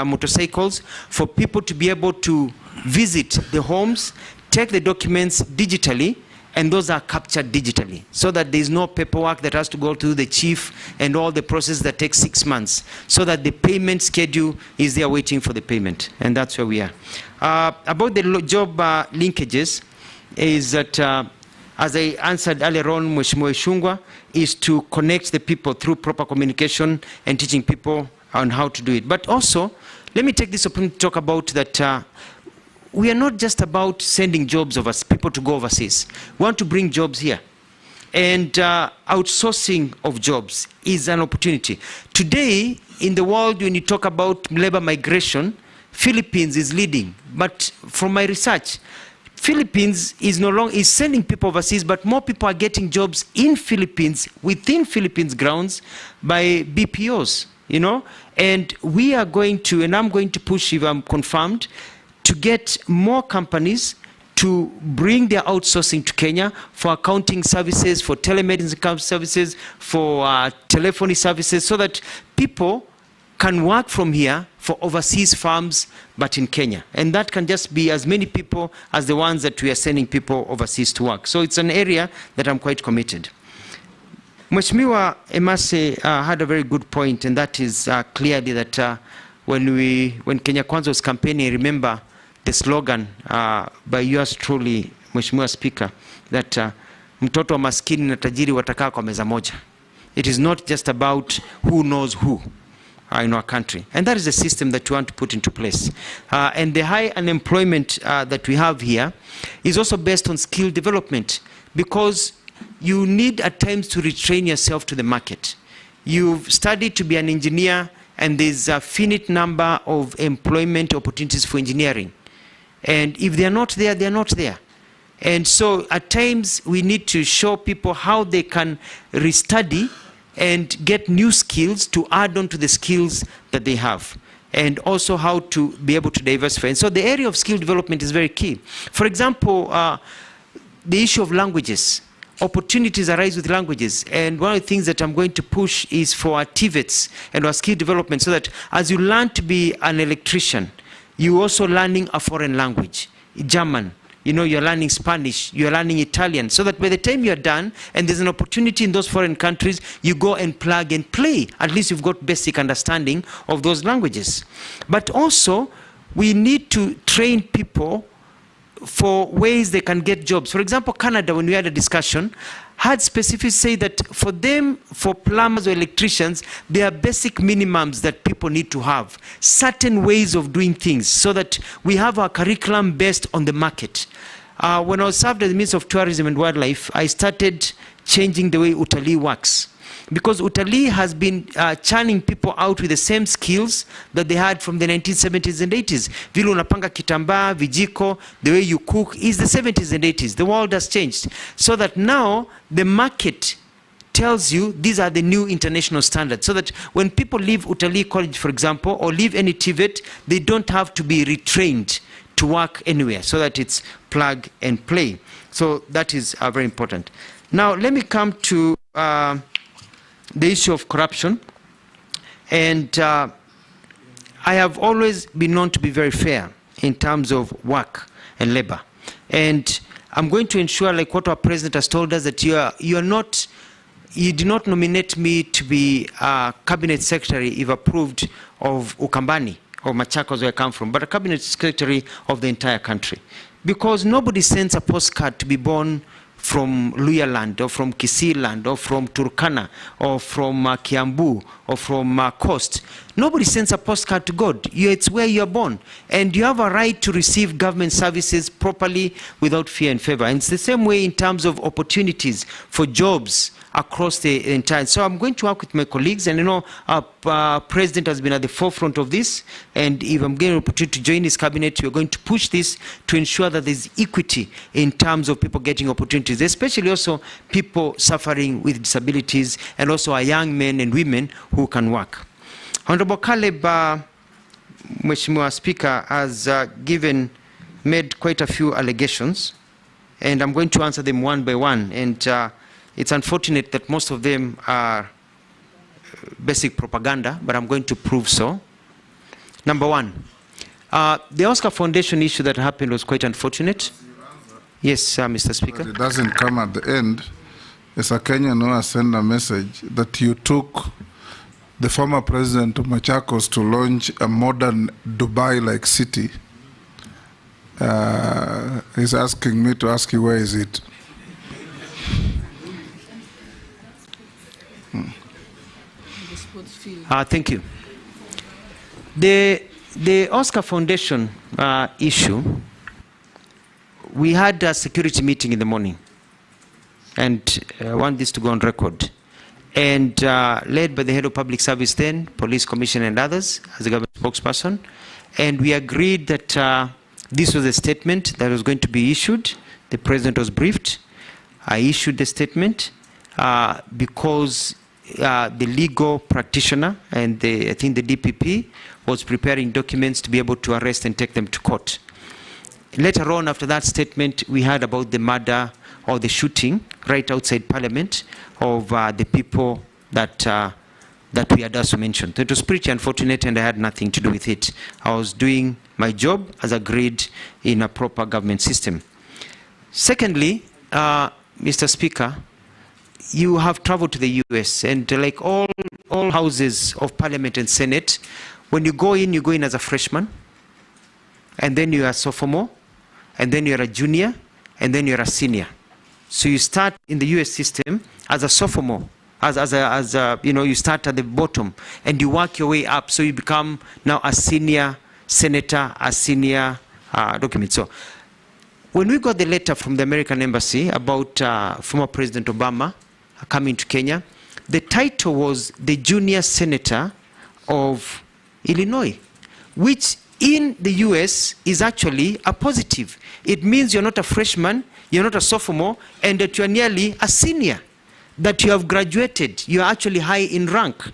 [SPEAKER 1] motorcycles for people to be able to visit the homes, take the documents digitally, and those are captured digitally, so that there's no paperwork that has to go to the chief and all the process that takes 6 months, so that the payment schedule is there waiting for the payment, and that's where we are. About the job linkages, is that, as I answered earlier on, Mheshimiwa Ishungwa, is to connect the people through proper communication and teaching people on how to do it. But also, let me take this opportunity to talk about that we are not just about sending jobs people to go overseas. We want to bring jobs here. And outsourcing of jobs is an opportunity. Today, in the world, when you talk about labor migration, Philippines is leading. But from my research, Philippines is no longer sending people overseas, but more people are getting jobs in Philippines, within Philippines grounds, by BPOs, you know. And we are going to, and I'm going to push, if I'm confirmed, to get more companies to bring their outsourcing to Kenya for accounting services, for telemedicine services, for telephony services, so that people can work from here for overseas firms, but in Kenya. And that can just be as many people as the ones that we are sending people overseas to work. So it's an area that I'm quite committed. Mheshimiwa Emasi had a very good point, and that is clearly that when Kenya Kwanza was campaigning, remember the slogan by yours truly, Mheshimiwa Speaker, that mtoto wa maskini na tajiri watakaa kwa meza moja. It is not just about who knows who in our country. And that is the system that we want to put into place. And the high unemployment that we have here is also based on skill development, because you need at times to retrain yourself to the market. You've studied to be an engineer, and there's a finite number of employment opportunities for engineering. And if they're not there, they're not there. And so at times we need to show people how they can restudy and get new skills to add on to the skills that they have, and also how to be able to diversify. And so the area of skill development is very key. For example, the issue of languages. Opportunities arise with languages, and one of the things that I'm going to push is for our TVETs and our skill development, so that as you learn to be an electrician, you're also learning a foreign language, German, you know, you're learning Spanish, you're learning Italian, so that by the time you're done and there's an opportunity in those foreign countries, you go and plug and play. At least you've got basic understanding of those languages. But also, we need to train people for ways they can get jobs. For example, Canada, when we had a discussion, had specifically say that for them, for plumbers or electricians, there are basic minimums that people need to have, certain ways of doing things, so that we have our curriculum based on the market. When I was served as the Minister of Tourism and Wildlife, I started changing the way utalii works. because utalii has been churning people out with the same skills that they had from the 1970s and 80s. Vile unapanga kitambaa, vijiko, the way you cook is the 70s and 80s. The world has changed. So that now the market tells you these are the new international standards, so that when people leave utalii college, for example, or leave any TVET, they don't have to be retrained to work anywhere, so that it's plug and play. So that is very important. Now let me come to the issue of corruption. And I have always been known to be very fair in terms of work and labor. And I'm going to ensure, like what our president has told us, that you do not nominate me to be a cabinet secretary if approved of Ukambani or Machakos, where I come from, but a cabinet secretary of the entire country. Because nobody sends a postcard to be born from Luya land, or from Kisii land, or from Turkana, or from Kiambu, or from Coast. Nobody sends a postcard to God. It's where you're born. And you have a right to receive government services properly without fear and favor. And it's the same way in terms of opportunities for jobs across the entire. So I'm going to work with my colleagues, and our president has been at the forefront of this, and if I'm getting an opportunity to join his cabinet, we're going to push this to ensure that there's equity in terms of people getting opportunities, especially also people suffering with disabilities, and also our young men and women who can work. Honorable Caleb, Mheshimiwa Speaker, has made quite a few allegations, and I'm going to answer them one by one. And it's unfortunate that most of them are basic propaganda, but I'm going to prove so. Number one, the Oscar Foundation issue that happened was quite unfortunate. Yes, Mr. Speaker.
[SPEAKER 2] But it doesn't come at the end. As a Kenyan who has sent a message that you took the former president of Machakos to launch a modern Dubai-like city. He's asking me to ask you, where is it?
[SPEAKER 1] Thank you. The Oscar Foundation issue, we had a security meeting in the morning, and I want this to go on record, and led by the head of public service then, police commissioner and others, as a government spokesperson, and we agreed that this was a statement that was going to be issued. The president was briefed. I issued the statement because the legal practitioner and I think the DPP was preparing documents to be able to arrest and take them to court. Later on, after that statement, we heard about the murder or the shooting right outside Parliament of the people that we had also mentioned. It was pretty unfortunate, and I had nothing to do with it. I was doing my job as agreed in a proper government system. Secondly, Mr. Speaker, you have traveled to the US, and like all houses of Parliament and Senate, when you go in as a freshman, and then you are a sophomore, and then you're a junior, and then you're a senior. So you start in the US system as a sophomore, you start at the bottom, and you work your way up, so you become now a senior senator, a senior document. So when we got the letter from the American Embassy about former President Obama coming to Kenya, the title was the Junior Senator of Illinois, which in the US is actually a positive. It means you're not a freshman, you're not a sophomore, and that you're nearly a senior, that you have graduated, you're actually high in rank.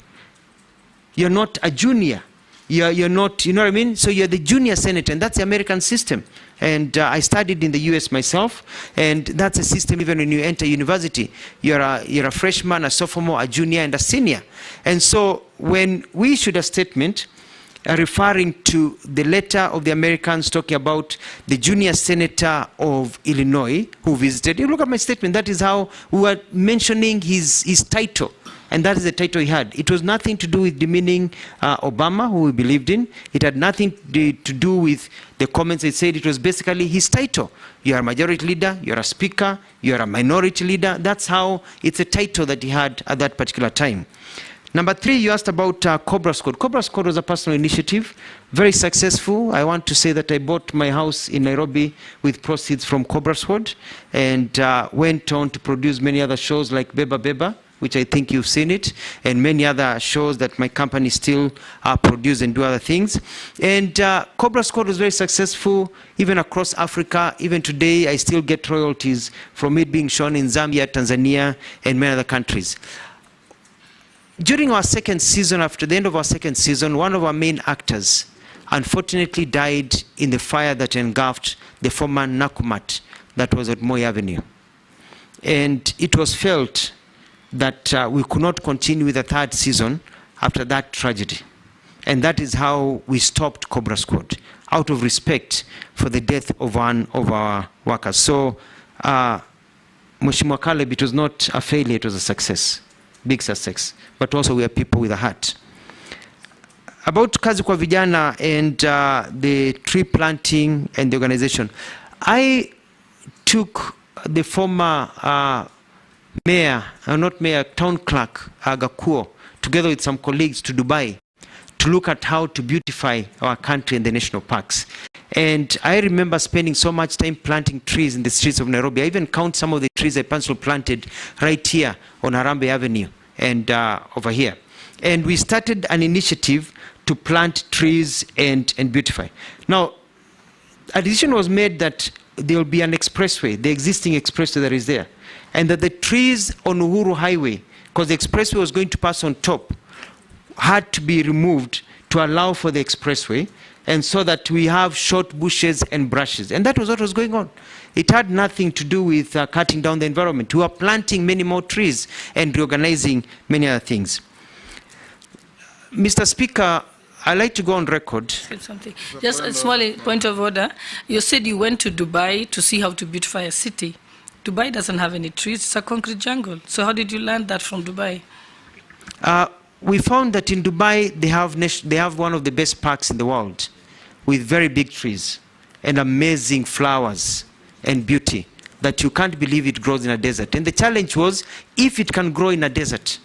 [SPEAKER 1] You're not a junior. You're not, you know what I mean? So you're the junior senator, and that's the American system. And I studied in the US myself, and that's a system even when you enter university. You're a freshman, a sophomore, a junior, and a senior. And so when we issued a statement referring to the letter of the Americans talking about the junior senator of Illinois who visited, you look at my statement, that is how we were mentioning his title. And that is the title he had. It was nothing to do with demeaning Obama, who we believed in. It had nothing to do with the comments it said. It was basically his title. You are a majority leader, you're a speaker, you're a minority leader. That's how it's a title that he had at that particular time. Number three, you asked about Cobra Squad. Cobra Squad was a personal initiative, very successful. I want to say that I bought my house in Nairobi with proceeds from Cobra Squad, and went on to produce many other shows like Beba Beba, which I think you've seen it, and many other shows that my company still produce and do other things. And Cobra Squad was very successful, even across Africa. Even today, I still get royalties from it being shown in Zambia, Tanzania, and many other countries. During our second season, after the end of our second season, one of our main actors unfortunately died in the fire that engulfed the former Nakumat that was at Moi Avenue. And it was felt that we could not continue with the third season after that tragedy. And that is how we stopped Cobra Squad, out of respect for the death of one of our workers. So, Mheshimiwa Caleb, it was not a failure, it was a success. Big success, but also we are people with a heart. About Kazi kwa Vijana and the tree planting and the organization, I took the former mayor, not mayor, town clerk, Gakuo, together with some colleagues to Dubai to look at how to beautify our country and the national parks. And I remember spending so much time planting trees in the streets of Nairobi. I even count some of the trees I personally planted right here on Harambee Avenue and over here. And we started an initiative to plant trees and beautify. Now, a decision was made that there will be an expressway, the existing expressway that is there, and that the trees on Uhuru Highway, because the expressway was going to pass on top, had to be removed to allow for the expressway, and so that we have short bushes and brushes. And that was what was going on. It had nothing to do with cutting down the environment. We were planting many more trees and reorganizing many other things. Mr. Speaker, I'd like to go on record.
[SPEAKER 3] Something. Just a small point of order. You said you went to Dubai to see how to beautify a city. Dubai doesn't have any trees. It's a concrete jungle. So how did you learn that from Dubai?
[SPEAKER 1] We found that in Dubai, they have one of the best parks in the world with very big trees and amazing flowers and beauty that you can't believe it grows in a desert. And the challenge was, if it can grow in a desert,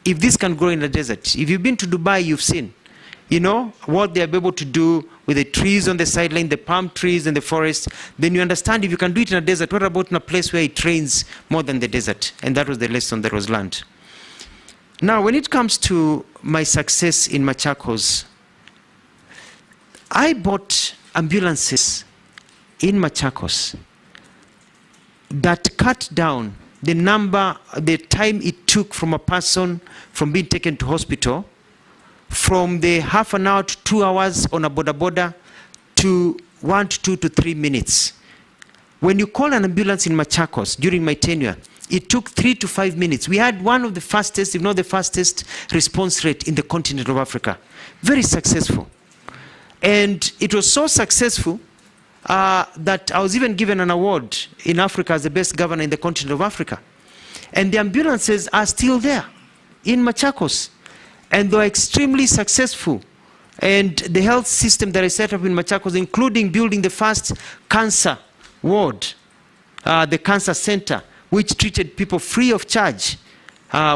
[SPEAKER 1] if this can grow in a desert, if you've been to Dubai, you've seen, you know, what they're able to do with the trees on the sideline, the palm trees and the forest, then you understand if you can do it in a desert, what about in a place where it rains more than the desert? And that was the lesson that was learned. Now, when it comes to my success in Machakos, I bought ambulances in Machakos that cut down the time it took from a person from being taken to hospital from the half an hour to 2 hours on a boda to 1 to 2 to 3 minutes. When you call an ambulance in Machakos during my tenure, it took 3 to 5 minutes. We had one of the fastest, if not the fastest, response rate in the continent of Africa. Very successful. And it was so successful that I was even given an award in Africa as the best governor in the continent of Africa. And the ambulances are still there in Machakos. And they are extremely successful. And the health system that I set up in Machakos, including building the first cancer ward, the cancer center, which treated people free of charge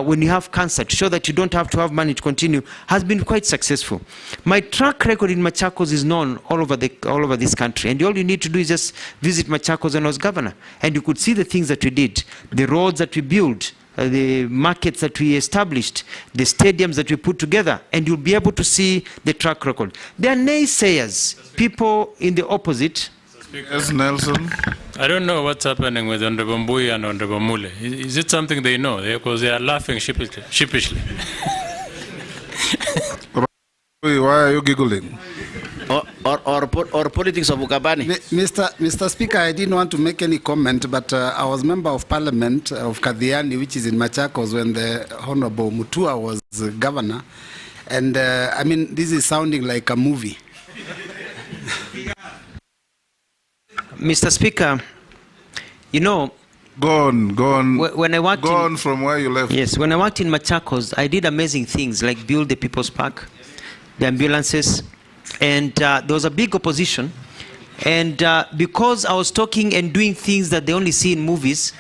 [SPEAKER 1] when you have cancer, to show that you don't have to have money to continue, has been quite successful. My track record in Machakos is known all over this country, and all you need to do is just visit Machakos when I was governor, and you could see the things that we did, the roads that we built, the markets that we established, the stadiums that we put together, and you'll be able to see the track record. There are naysayers, people in the opposite.
[SPEAKER 2] Yes, Nelson.
[SPEAKER 8] I don't know what's happening with Honorable Mbui and Honorable Mule. Is it something they know? Because they are laughing sheepishly.
[SPEAKER 2] Why are you giggling?
[SPEAKER 15] Or politics of Ukabani.
[SPEAKER 7] Mr. Speaker, I didn't want to make any comment, but I was member of Parliament of Kadhiani, which is in Machakos, when the Honorable Mutua was governor. And I mean, this is sounding like a movie.
[SPEAKER 1] Mr. Speaker, you know,
[SPEAKER 2] Go on.
[SPEAKER 1] When I worked
[SPEAKER 2] go on from where you left.
[SPEAKER 1] Yes, when I worked in Machakos, I did amazing things like build the People's Park, the ambulances, and there was a big opposition. And because I was talking and doing things that they only see in movies,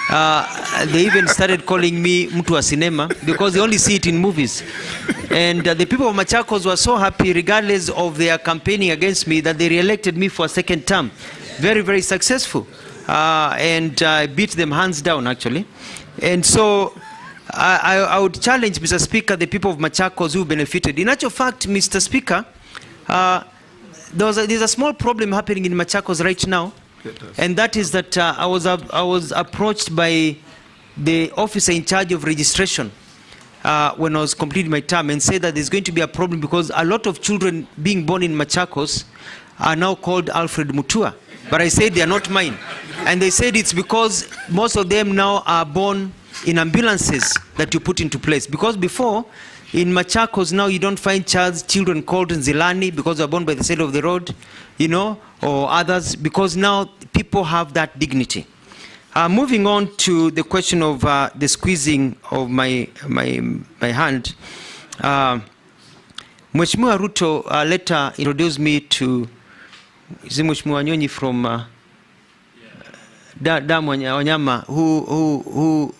[SPEAKER 1] they even started calling me Mutua Cinema, because they only see it in movies. And the people of Machakos were so happy, regardless of their campaigning against me, that they re-elected me for a second term. Very, very successful. And I beat them hands down, actually. And so I would challenge, Mr. Speaker, the people of Machakos who benefited. In actual fact, Mr. Speaker, there's a small problem happening in Machakos right now, and that is that I was approached by the officer in charge of registration when I was completing my term, and said that there's going to be a problem because a lot of children being born in Machakos are now called ALFRED MUTUA. But I said they are not mine. And they said it's because most of them now are born in ambulances that you put into place. Because before, in Machakos now you don't find children called Nzilani because they're born by the side of the road, you know, or others, because now people have that dignity. Moving on to the question of the squeezing of my hand, Mheshimiwa Ruto later introduced me to Mheshimiwa Nyonyi from Wanyama, who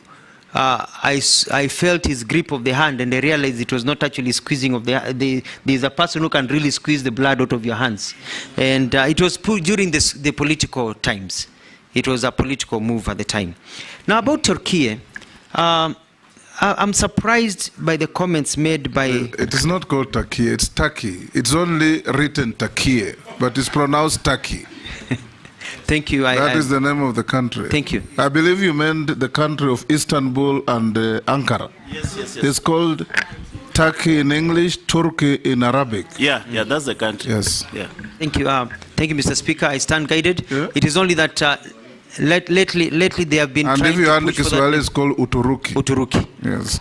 [SPEAKER 1] I felt his grip of the hand, and I realized it was not actually squeezing of there's a person who can really squeeze the blood out of your hands. And it was put during the political times. It was a political move at the time. Now about Turkey, I'm surprised by the comments made by...
[SPEAKER 2] It is not called Turkey, it's Turkey. It's only written Turkey, but it's pronounced Turkey.
[SPEAKER 1] Thank you.
[SPEAKER 2] That is the name of the country.
[SPEAKER 1] Thank you.
[SPEAKER 2] I believe you meant the country of Istanbul and Ankara.
[SPEAKER 13] Yes.
[SPEAKER 2] It's called Turkey in English, Turkey in Arabic.
[SPEAKER 13] Yeah, that's the country.
[SPEAKER 2] Yes.
[SPEAKER 13] Yeah.
[SPEAKER 1] Thank you. Thank you, Mr. Speaker. I stand guided.
[SPEAKER 2] Yeah.
[SPEAKER 1] It is only that lately they have been
[SPEAKER 2] and
[SPEAKER 1] trying
[SPEAKER 2] if you
[SPEAKER 1] to
[SPEAKER 2] want
[SPEAKER 1] push for
[SPEAKER 2] Kiswahili,
[SPEAKER 1] that.
[SPEAKER 2] it's called Uturuki.
[SPEAKER 1] Uturuki.
[SPEAKER 2] Yes.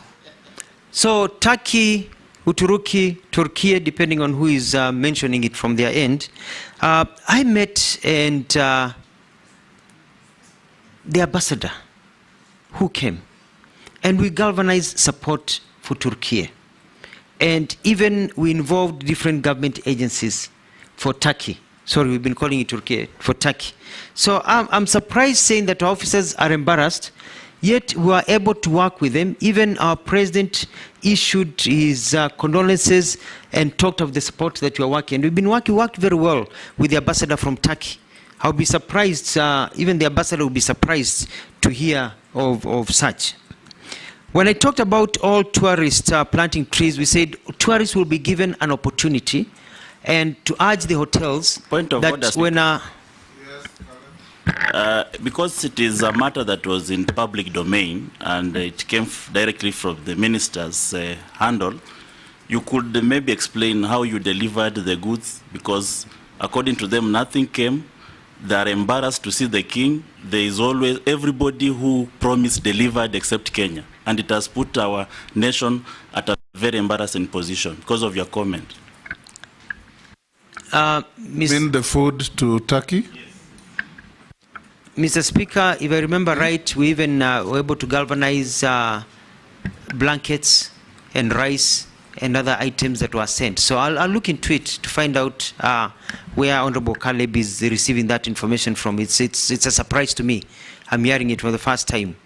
[SPEAKER 1] So Turkey, Uturuki, Turkey, depending on who is mentioning it from their end. I met and the ambassador who came, and we galvanized support for Turkey. And even we involved different government agencies for Turkey. Sorry, we've been calling it Turkey, for Turkey. So I'm surprised saying that our officers are embarrassed, yet we are able to work with them. Even our president issued his condolences and talked of the support that we are working. We've been worked very well with the ambassador from Turkey. I'll be surprised, even the ambassador will be surprised to hear of such. When I talked about all tourists planting trees, we said tourists will be given an opportunity, and to urge the hotels that when
[SPEAKER 13] because it is a matter that was in public domain and it came directly from the minister's handle, you could maybe explain how you delivered the goods, because according to them nothing came. They are embarrassed to see the king. There is always everybody who promised delivered except Kenya, and it has put our nation at a very embarrassing position because of your comment.
[SPEAKER 2] Mean the food to Turkey?
[SPEAKER 1] Mr. Speaker, if I remember right, we even were able to galvanize blankets and rice and other items that were sent. So I'll look into it to find out where Honorable Caleb is receiving that information from. It's a surprise to me. I'm hearing it for the first time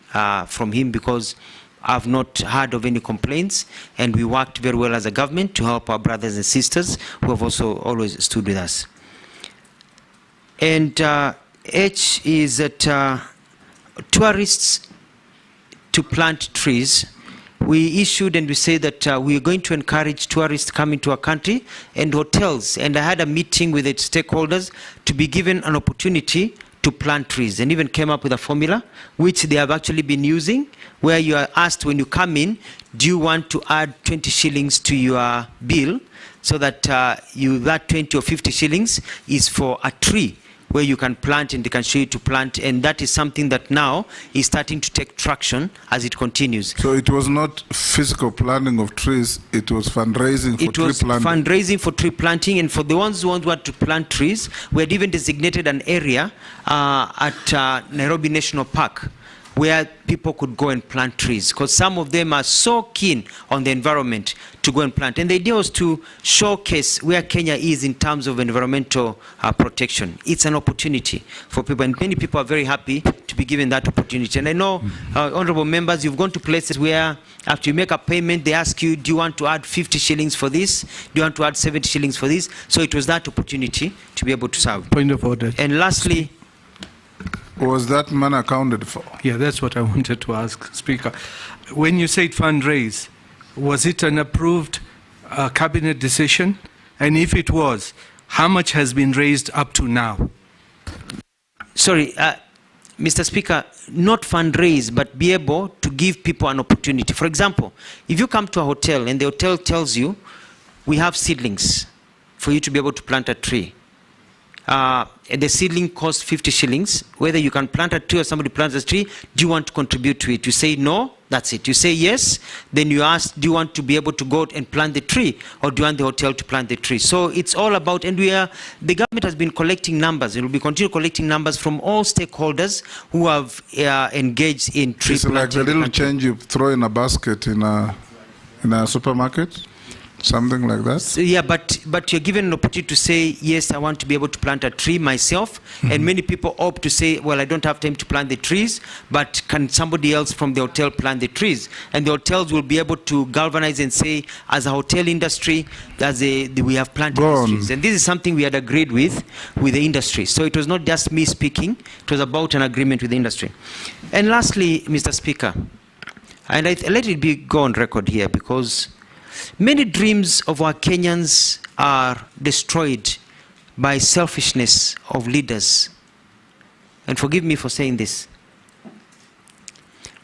[SPEAKER 1] from him, because I've not heard of any complaints, and we worked very well as a government to help our brothers and sisters who have also always stood with us. And H is that tourists to plant trees. We issued and we say that we are going to encourage tourists to come into our country, and hotels. And I had a meeting with the stakeholders to be given an opportunity to plant trees, and even came up with a formula which they have actually been using, where you are asked when you come in, do you want to add 20 shillings to your bill, so that that 20 or 50 shillings is for a tree where you can plant, and they can show you to plant. And that is something that now is starting to take traction as it continues.
[SPEAKER 2] So it was not physical planting of trees, it was fundraising for tree planting. It was
[SPEAKER 1] fundraising for tree planting, and for the ones who want to plant trees, we had even designated an area at Nairobi National Park where people could go and plant trees, because some of them are so keen on the environment to go and plant. And the idea was to showcase where Kenya is in terms of environmental protection. It's an opportunity for people, and many people are very happy to be given that opportunity. And I know, honorable members, you've gone to places where after you make a payment, they ask you, do you want to add 50 shillings for this? Do you want to add 70 shillings for this? So it was that opportunity to be able to serve.
[SPEAKER 11] Point of order.
[SPEAKER 1] And lastly,
[SPEAKER 2] was that man accounted for?
[SPEAKER 11] Yeah, that's what I wanted to ask, Speaker. when you said fundraise, was it an approved cabinet decision? And if it was, how much has been raised up to now?
[SPEAKER 1] Sorry, Mr. Speaker, not fundraise, but be able to give people an opportunity. For example, if you come to a hotel and the hotel tells you, we have seedlings for you to be able to plant a tree. The seedling costs 50 shillings. Whether you can plant a tree or somebody plants a tree, do you want to contribute to it? You say no, that's it. You say yes, then you ask, do you want to be able to go out and plant the tree, or do you want the hotel to plant the tree? So it's all about, and the government has been collecting numbers. It will be continue collecting numbers from all stakeholders who have engaged in tree
[SPEAKER 2] planting. It's like the little change you throw in a basket in a supermarket. Something like that?
[SPEAKER 1] So, yeah, but you're given an opportunity to say, yes, I want to be able to plant a tree myself. And many people opt to say, well, I don't have time to plant the trees, but can somebody else from the hotel plant the trees? And the hotels will be able to galvanize and say, as a hotel industry, we have planted these trees. And this is something we had agreed with the industry. So it was not just me speaking, it was about an agreement with the industry. And lastly, Mr. Speaker, and let it go on record here, because many dreams of our Kenyans are destroyed by selfishness of leaders. And forgive me for saying this.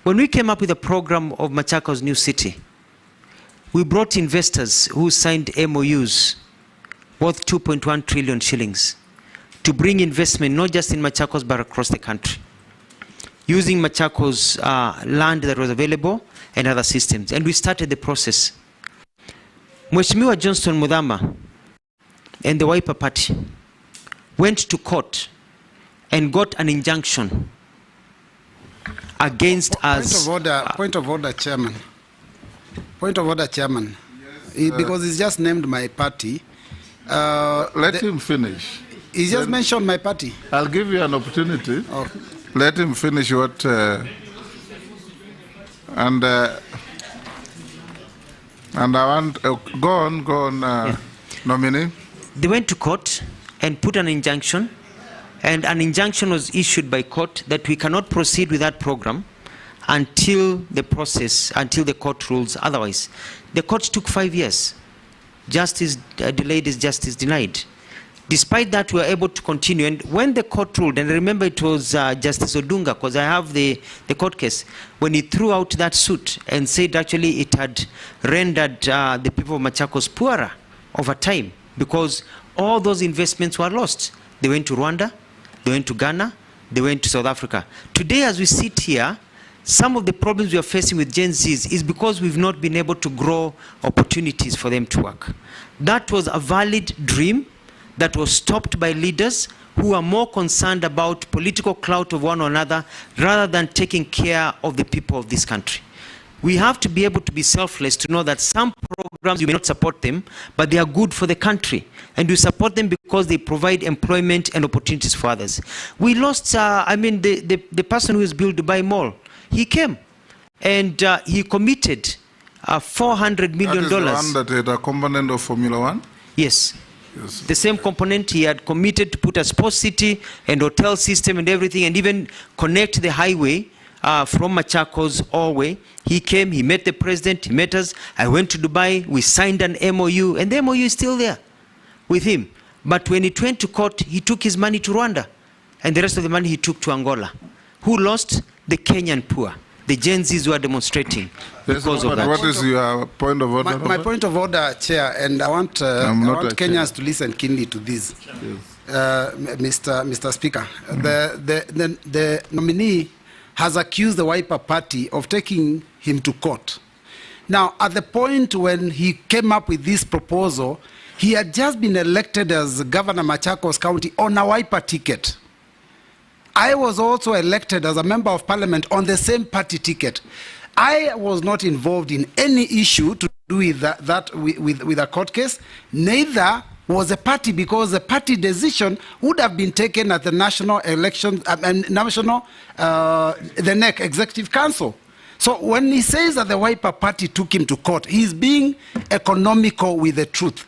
[SPEAKER 1] When we came up with a program of Machakos New City, we brought investors who signed MOUs worth 2.1 trillion shillings to bring investment not just in Machakos but across the country, using Machakos land that was available and other systems. And we started the process. Mheshimiwa Johnston Muthama and the Wiper Party went to court and got an injunction against us.
[SPEAKER 7] Point of order, Chairman. Point of order, Chairman. Because he's just named my party.
[SPEAKER 2] Let him finish.
[SPEAKER 7] He just mentioned my party.
[SPEAKER 2] I'll give you an opportunity. Let him finish what... And I want, go on, nominee.
[SPEAKER 1] They went to court and put an injunction, and an injunction was issued by court that we cannot proceed with that program until the court rules otherwise. The court took 5 years. Justice delayed is justice denied. Despite that, we were able to continue. And when the court ruled, and I remember it was Justice Odunga, because I have the court case, when he threw out that suit and said actually it had rendered the people of Machakos poorer over time, because all those investments were lost. They went to Rwanda, they went to Ghana, they went to South Africa. Today, as we sit here, some of the problems we are facing with Gen Zs is because we've not been able to grow opportunities for them to work. That was a valid dream that was stopped by leaders who are more concerned about political clout of one another rather than taking care of the people of this country. We have to be able to be selfless to know that some programs, you may not support them, but they are good for the country. And you support them because they provide employment and opportunities for others. We lost, the person who has built Dubai Mall, he came and he committed $400 million.
[SPEAKER 2] That is the one that had a component of Formula One?
[SPEAKER 1] Yes. The same component. He had committed to put a sports city and hotel system and everything, and even connect the highway from Machakos all the way. He came, he met the president, he met us. I went to Dubai, we signed an MOU, and the MOU is still there with him. But when it went to court, he took his money to Rwanda, and the rest of the money he took to Angola. Who lost? The Kenyan poor. The Gen Zs who are demonstrating because of that.
[SPEAKER 2] What is your point of order?
[SPEAKER 7] My point of order, Chair, and I want Kenyans to listen keenly to this. Mr. Speaker, the nominee has accused the Wiper Party of taking him to court. Now, at the point when he came up with this proposal, he had just been elected as Governor Machakos County on a Wiper ticket. I was also elected as a member of parliament on the same party ticket. I was not involved in any issue to do with with a court case. Neither was the party, because the party decision would have been taken at the national election, the NEC Executive Council. So when he says that the Wiper Party took him to court, he's being economical with the truth.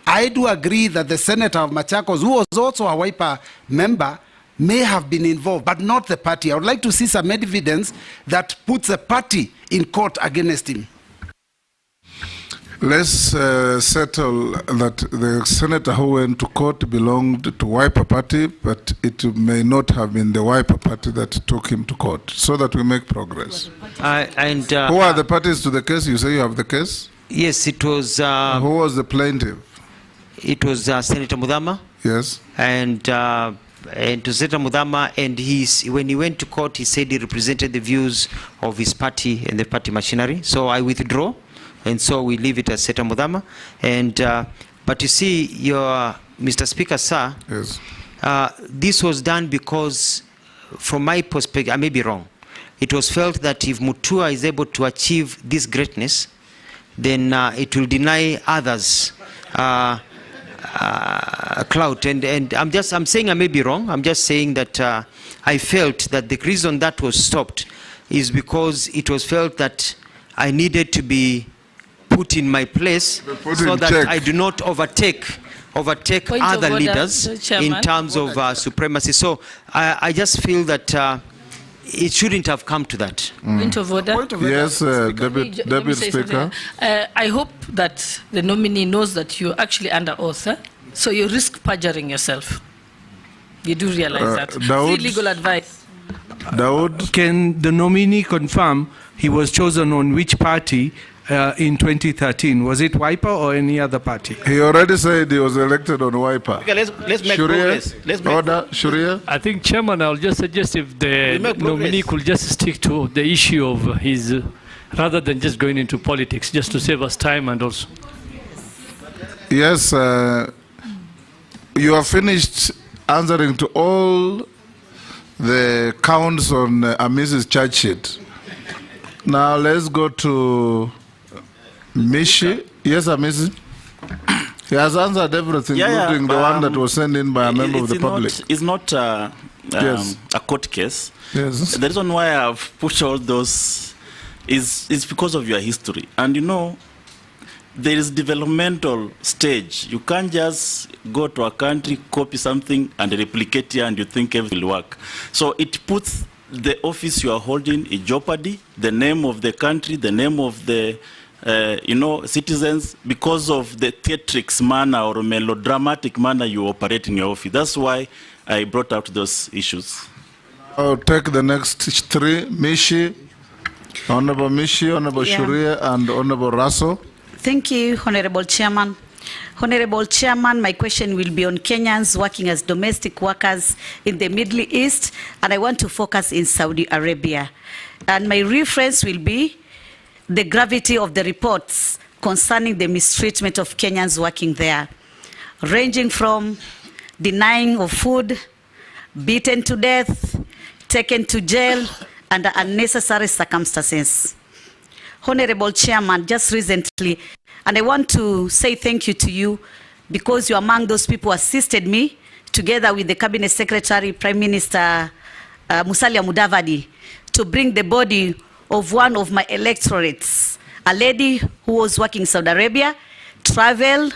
[SPEAKER 7] I do agree that the senator of Machakos, who was also a Wiper member, may have been involved, but not the party. I would like to see some evidence that puts the party in court against him.
[SPEAKER 2] Let's settle that the senator who went to court belonged to Wiper Party, but it may not have been the Wiper Party that took him to court, so that we make progress. Who are the parties to the case? You say you have the case?
[SPEAKER 1] Yes, it was...
[SPEAKER 2] who was the plaintiff?
[SPEAKER 1] It was Senator Mudhama.
[SPEAKER 2] Yes.
[SPEAKER 1] And to Senator Mudhama, and when he went to court, he said he represented the views of his party and the party machinery. So I withdraw. And so we leave it as Senator Mudhama. And but you see, Mr. Speaker, sir,
[SPEAKER 2] yes.
[SPEAKER 1] This was done because, from my perspective, I may be wrong. It was felt that if Mutua is able to achieve this greatness, then it will deny others clout. And I'm saying I may be wrong. I'm just saying that I felt that the reason that was stopped is because it was felt that I needed to be put in my place so that check. I do not overtake other leaders in terms of supremacy. So I just feel that it shouldn't have come to that.
[SPEAKER 3] Point of order.
[SPEAKER 2] Yes, Deputy Speaker.
[SPEAKER 3] I hope that the nominee knows that you're actually under oath, so you risk perjuring yourself. You do realize that. Free legal advice.
[SPEAKER 2] Dawood.
[SPEAKER 11] Can the nominee confirm he was chosen on which party in 2013? Was it Wiper or any other party?
[SPEAKER 2] He already said he was elected on Wiper.
[SPEAKER 15] Okay, let's make progress. Let's make
[SPEAKER 2] order. Shuria?
[SPEAKER 8] I think, Chairman, I'll just suggest if the nominee could just stick to the issue of his, rather than just going into politics, just to save us time and also.
[SPEAKER 2] Yes, you have finished answering to all the counts on Mrs. charge sheet. Now let's go to Mishi. Yes, Mrs. He has answered everything, including the one that was sent in by a member of the public.
[SPEAKER 13] It's not a court case.
[SPEAKER 2] Yes.
[SPEAKER 13] The reason why I've pushed all those is because of your history. And you know, there is developmental stage. You can't just go to a country, copy something, and replicate here, and you think everything will work. So it puts the office you are holding in jeopardy, the name of the country, the name of the citizens, because of the theatrics manner or melodramatic manner you operate in your office. That's why I brought out those issues.
[SPEAKER 2] I'll take the next three. Mishi, Honorable Mishi, Honorable Shuria, and Honorable Raso.
[SPEAKER 14] Thank you, Honorable Chairman. Honorable Chairman, my question will be on Kenyans working as domestic workers in the Middle East, and I want to focus in Saudi Arabia. And my reference will be the gravity of the reports concerning the mistreatment of Kenyans working there, ranging from denying of food, beaten to death, taken to jail under unnecessary circumstances. Honorable Chairman, just recently, and I want to say thank you to you because you're among those people who assisted me together with the Cabinet Secretary, Prime Minister Musalia Mudavadi, to bring the body of one of my electorates, a lady who was working in Saudi Arabia, traveled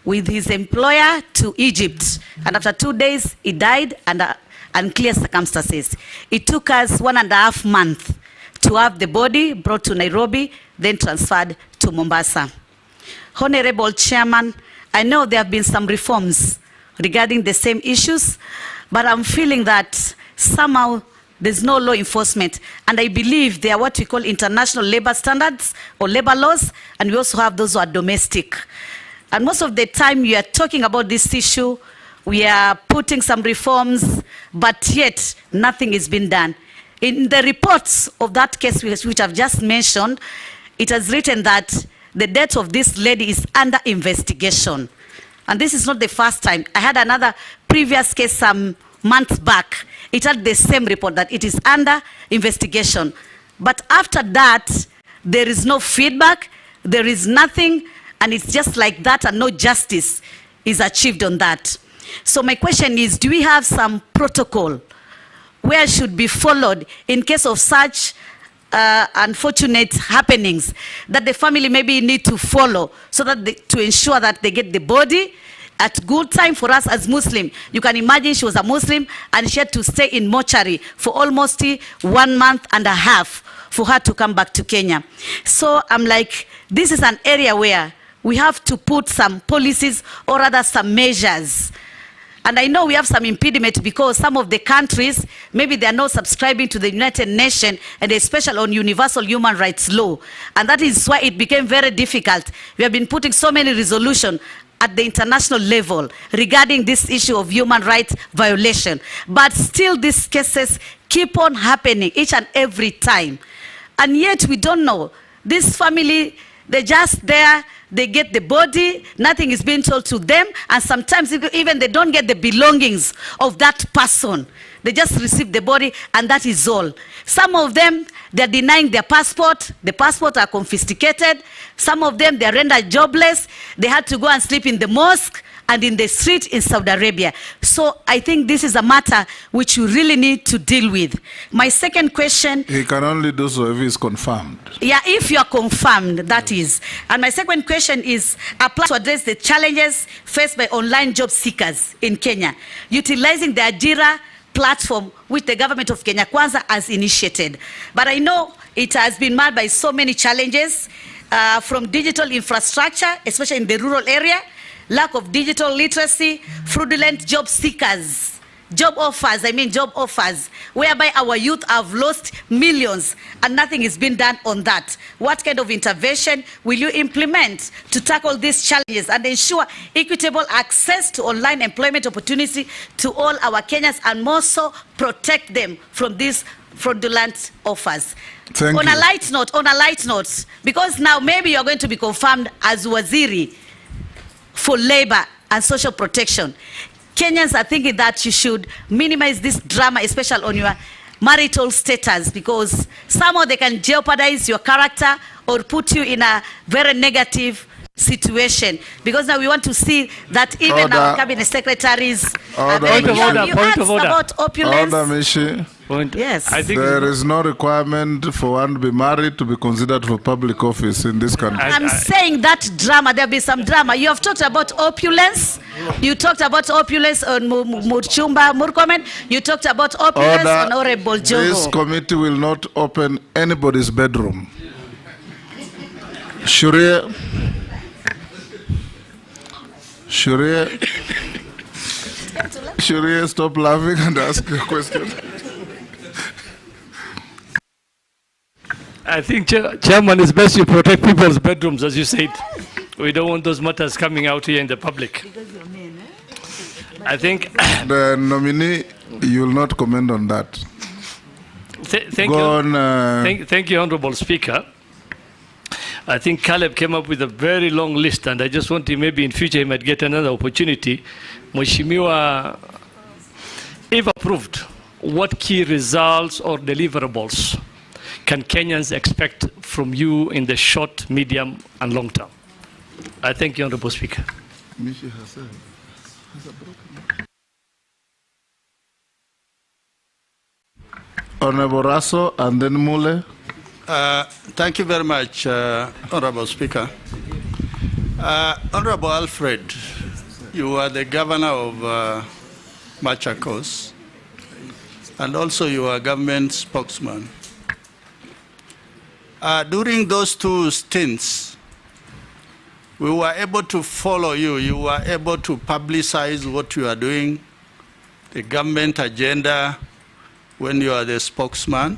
[SPEAKER 14] with his employer to Egypt, and after 2 days, he died under unclear circumstances. It took us 1.5 months to have the body brought to Nairobi, then transferred to Mombasa. Honorable Chairman, I know there have been some reforms regarding the same issues, but I'm feeling that somehow there's no law enforcement, and I believe they are what we call international labor standards or labor laws, and we also have those who are domestic. And most of the time we are talking about this issue, we are putting some reforms, but yet nothing is being done. In the reports of that case which I've just mentioned, it has written that the death of this lady is under investigation. And this is not the first time. I had another previous case some months back. It had the same report that it is under investigation. But after that, there is no feedback, there is nothing, and it's just like that, and no justice is achieved on that. So my question is, do we have some protocol where should be followed in case of such unfortunate happenings that the family maybe need to follow so that to ensure that they get the body at good time for us as Muslim. You can imagine she was a Muslim and she had to stay in mortuary for almost 1 month and a half for her to come back to Kenya. So I'm like, this is an area where we have to put some policies or rather some measures. And I know we have some impediment because some of the countries, maybe they are not subscribing to the United Nations and especially on universal human rights law. And that is why it became very difficult. We have been putting so many resolutions at the international level regarding this issue of human rights violation. But still these cases keep on happening each and every time. And yet we don't know. This family, they're just there, they get the body, nothing is being told to them, and sometimes even they don't get the belongings of that person. They just receive the body, and that is all. Some of them, they're denying their passport. The passports are confiscated. Some of them, they're rendered jobless. They had to go and sleep in the mosque and in the street in Saudi Arabia. So I think this is a matter which we really need to deal with. My second question...
[SPEAKER 2] He can only do so if he's confirmed.
[SPEAKER 14] Yeah, if you are confirmed, that is. And my second question is applied to address the challenges faced by online job seekers in Kenya, utilizing the Ajira platform which the government of Kenya Kwanza has initiated. But I know it has been marred by so many challenges from digital infrastructure, especially in the rural area, lack of digital literacy, fraudulent job seekers, job offers, whereby our youth have lost millions and nothing is being done on that. What kind of intervention will you implement to tackle these challenges and ensure equitable access to online employment opportunity to all our Kenyans and more so protect them from these fraudulent offers? On a light note, because now maybe you're going to be confirmed as Waziri for labor and social protection. Kenyans are thinking that you should minimize this drama, especially on your marital status, because somehow they can jeopardize your character or put you in a very negative situation. Because now we want to see that even our cabinet secretaries are very
[SPEAKER 2] Point
[SPEAKER 14] of order. About opulence.
[SPEAKER 2] Order, Mishi.
[SPEAKER 14] Yes.
[SPEAKER 2] I think there is no requirement for one to be married to be considered for public office in this country.
[SPEAKER 14] I'm saying that drama, there'll be some drama. You have talked about opulence. You talked about opulence on Murchumba Murkomen. You talked about opulence on Honorable Jogo.
[SPEAKER 2] This committee will not open anybody's bedroom. Shuria, stop laughing and ask your question.
[SPEAKER 8] I think, Chairman, it's best you protect people's bedrooms, as you said. We don't want those matters coming out here in the public. I think...
[SPEAKER 2] The nominee, you will not comment on that.
[SPEAKER 8] Thank you, Honorable Speaker. I think Caleb came up with a very long list, and I just want to, maybe in future he might get another opportunity. Mheshimiwa, if approved, what key results or deliverables can Kenyans expect from you in the short, medium, and long term? I thank you, Honorable Speaker.
[SPEAKER 2] Honorable Raso and then Mule.
[SPEAKER 16] Thank you very much, Honorable Speaker. Honorable Alfred, you are the governor of Machakos, and also you are government spokesman. During those two stints, we were able to follow you. You were able to publicize what you are doing, the government agenda, when you are the spokesman.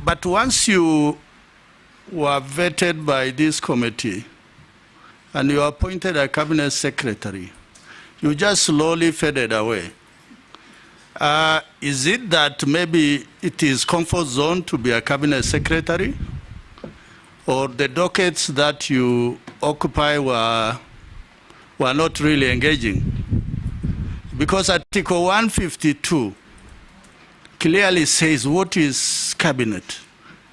[SPEAKER 16] But once you were vetted by this committee and you appointed a cabinet secretary, you just slowly faded away. Is it that maybe it is comfort zone to be a cabinet secretary? Or the dockets that you occupy were not really engaging? Because Article 152 clearly says what is cabinet.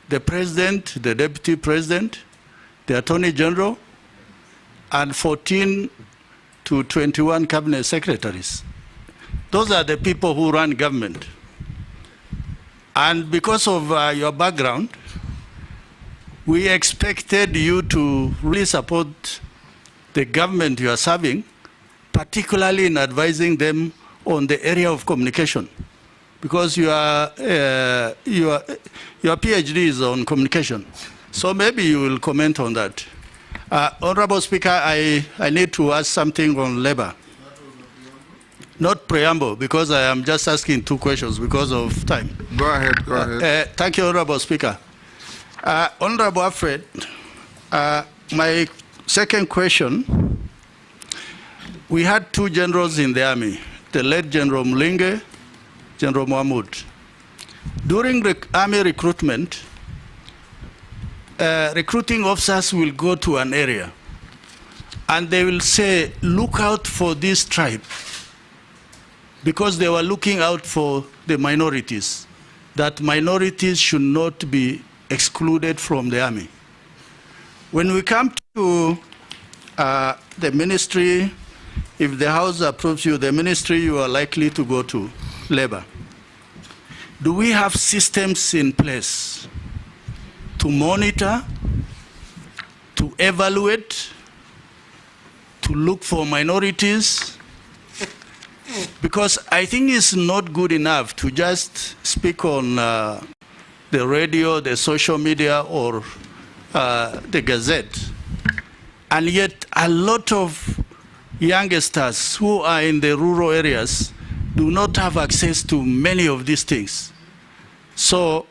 [SPEAKER 16] The president, the deputy president, the attorney general, and 14 to 21 cabinet secretaries. Those are the people who run government. And because of your background, we expected you to really support the government you are serving, particularly in advising them on the area of communication? Because your PhD is on communication. So maybe you will comment on that. Honorable Speaker, I need to ask something on labor. Not preamble, because I am just asking 2 questions because of time.
[SPEAKER 2] Go ahead, go ahead.
[SPEAKER 16] Thank you, Honorable Speaker. Honorable ALFRED, my second question, we had 2 generals in the army, the late General Mlinge, General Mahmoud. During the army recruitment, recruiting officers will go to an area and they will say, look out for this tribe, because they were looking out for the minorities, that minorities should not be excluded from the army. When we come to the ministry, if the House approves you, the ministry you are likely to go to, labor. Do we have systems in place to monitor, to evaluate, to look for minorities? Because I think it's not good enough to just speak on the radio, the social media, or the Gazette. And yet a lot of youngsters who are in the rural areas do not have access to many of these things. So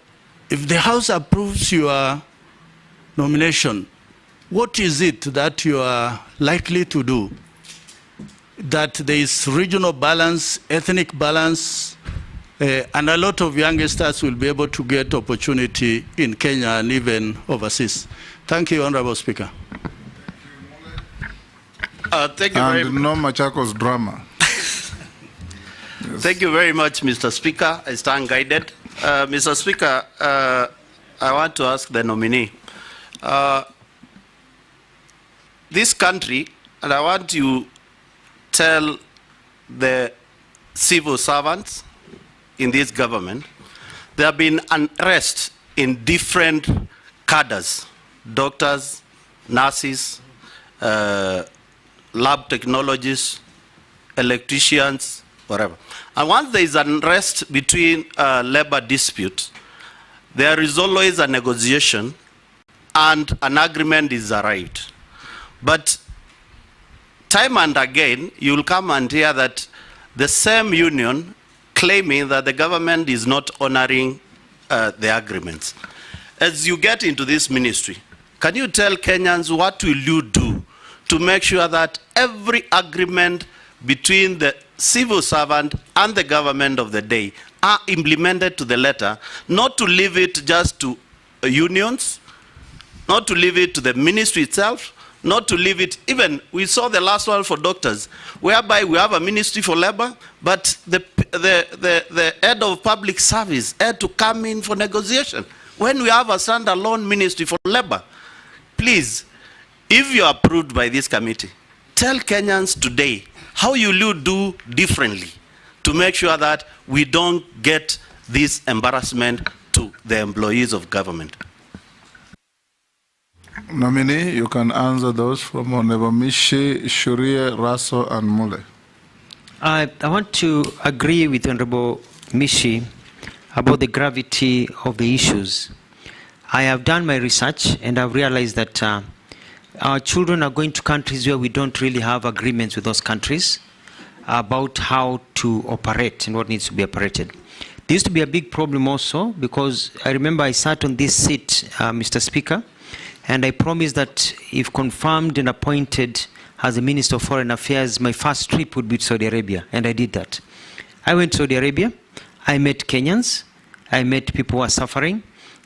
[SPEAKER 16] if the House approves your nomination, what is it that you are likely to do? That there is regional balance, ethnic balance, and a lot of youngsters will be able to get opportunity in Kenya and even overseas. Thank you, Honorable Speaker.
[SPEAKER 15] Thank you very much.
[SPEAKER 2] No Machakos drama.
[SPEAKER 15] Thank you very much, Mr. Speaker. I stand guided. Mr. Speaker, I want to ask the nominee. This country, and I want to tell the civil servants in this government, there have been unrest in different cadres, doctors, nurses, lab technologists, electricians, whatever. And once there is unrest between labor disputes, there is always a negotiation and an agreement is arrived. But time and again, you will come and hear that the same union claiming that the government is not honoring the agreements. As you get into this ministry, can you tell Kenyans what will you do to make sure that every agreement between the civil servant and the government of the day are implemented to the letter, not to leave it just to unions, not to leave it to the ministry itself, not to leave it, even we saw the last one for doctors, whereby we have a ministry for labor, but the head of public service had to come in for negotiation. When we have a standalone ministry for labor, please, if you are approved by this committee, tell Kenyans today how you will do differently to make sure that we don't get this embarrassment to the employees of government.
[SPEAKER 2] Nominee, you can answer those from Honorable Mishi, Shuria, Raso, and Mule.
[SPEAKER 1] I want to agree with Honorable Mishi about the gravity of the issues. I have done my research and I've realized that our children are going to countries where we don't really have agreements with those countries about how to operate and what needs to be operated. There used to be a big problem also because I remember I sat on this seat, Mr. Speaker, and I promised that if confirmed and appointed as the Minister of Foreign Affairs, my first trip would be to Saudi Arabia, and I did that. I went to Saudi Arabia, I met Kenyans, I met people who are suffering,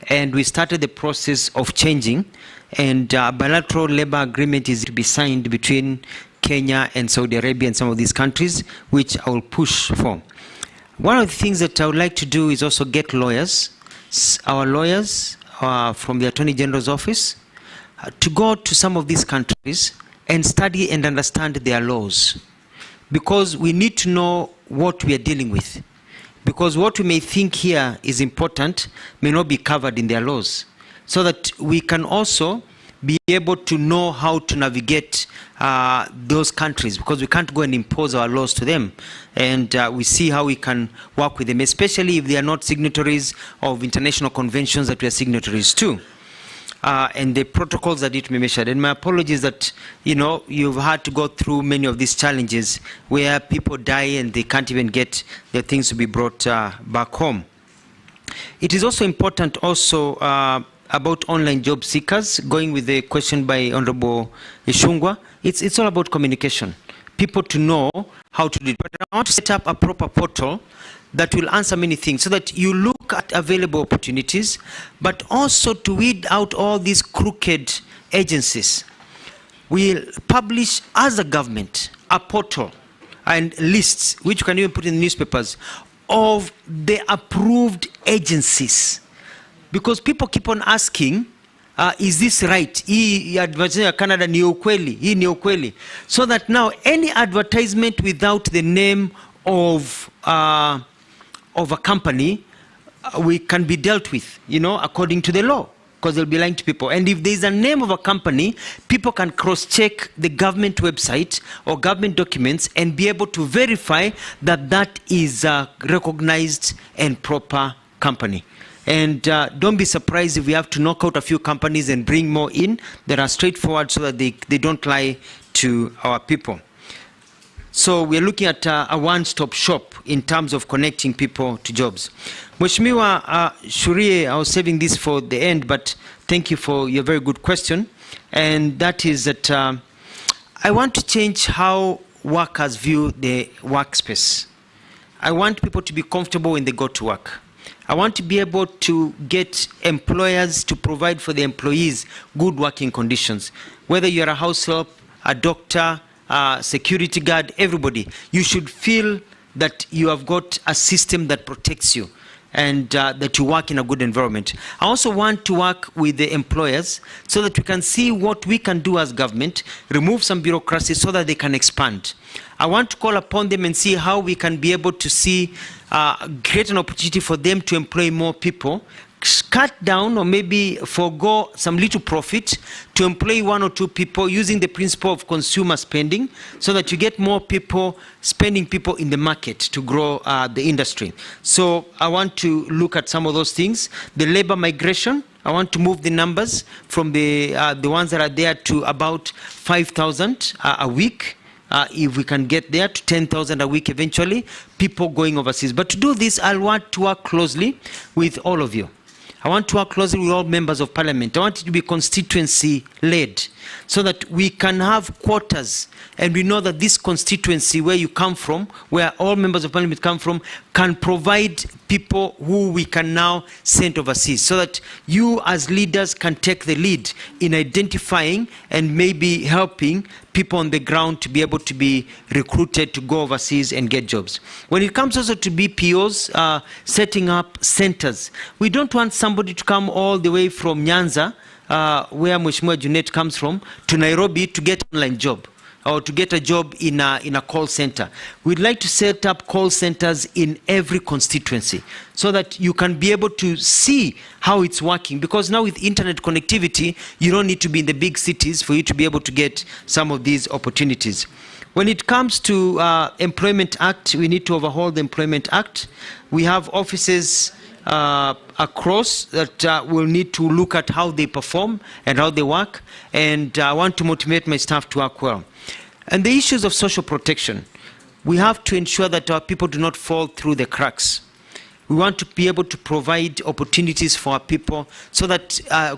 [SPEAKER 1] and we started the process of changing, and a bilateral labor agreement is to be signed between Kenya and Saudi Arabia and some of these countries, which I will push for. One of the things that I would like to do is also get lawyers, our lawyers from the Attorney General's office, to go to some of these countries and study and understand their laws. Because we need to know what we are dealing with. Because what we may think here is important may not be covered in their laws. So that we can also be able to know how to navigate those countries, because we can't go and impose our laws to them. And we see how we can work with them, especially if they are not signatories of international conventions that we are signatories to. And the protocols that need to be measured. And my apologies that, you know, you've had to go through many of these challenges where people die and they can't even get their things to be brought back home. It is also important also about online job seekers, going with the question by Honorable Ishungwa. It's all about communication. People to know how to do it. But I want to set up a proper portal that will answer many things, so that you look at available opportunities, but also to weed out all these crooked agencies. We'll publish, as a government, a portal and lists, which you can even put in the newspapers, of the approved agencies. Because people keep on asking, is this right? Hii advertising ya Canada ni ukweli, hii ni ukweli. So that now any advertisement without the name of a company, we can be dealt with, you know, according to the law, because they'll be lying to people. And if there's a name of a company, people can cross-check the government website or government documents and be able to verify that that is a recognized and proper company. And don't be surprised if we have to knock out a few companies and bring more in that are straightforward, so that they don't lie to our people. So we're looking at a one-stop shop in terms of connecting people to jobs. Mheshimiwa Shurie, I was saving this for the end, but thank you for your very good question. And that is that I want to change how workers view the workspace. I want people to be comfortable when they go to work. I want to be able to get employers to provide for the employees good working conditions. Whether you're a house help, a doctor, security guard, everybody, you should feel that you have got a system that protects you and that you work in a good environment. I also want to work with the employers so that we can see what we can do as government, remove some bureaucracy so that they can expand. I want to call upon them and see how we can be able to create an opportunity for them to employ more people, cut down or maybe forego some little profit to employ one or two people using the principle of consumer spending, so that you get more people, spending people in the market to grow the industry. So I want to look at some of those things. The labor migration, I want to move the numbers from the ones that are there to about 5,000 a week. If we can get there to 10,000 a week eventually, people going overseas. But to do this, I want to work closely with all of you. I want to work closely with all members of parliament. I want it to be constituency-led, so that we can have quotas, and we know that this constituency where you come from, where all members of parliament come from, can provide people who we can now send overseas, so that you as leaders can take the lead in identifying and maybe helping people on the ground to be able to be recruited to go overseas and get jobs. When it comes also to BPOs, setting up centers, we don't want somebody to come all the way from Nyanza, where Mheshimiwa Junet comes from, to Nairobi to get an online job or to get a job in a call center. We'd like to set up call centers in every constituency so that you can be able to see how it's working. Because now with internet connectivity, you don't need to be in the big cities for you to be able to get some of these opportunities. When it comes to Employment Act, we need to overhaul the Employment Act. We have offices across that will need to look at how they perform and how they work, and I want to motivate my staff to work well. And the issues of social protection, we have to ensure that our people do not fall through the cracks. We want to be able to provide opportunities for our people, so that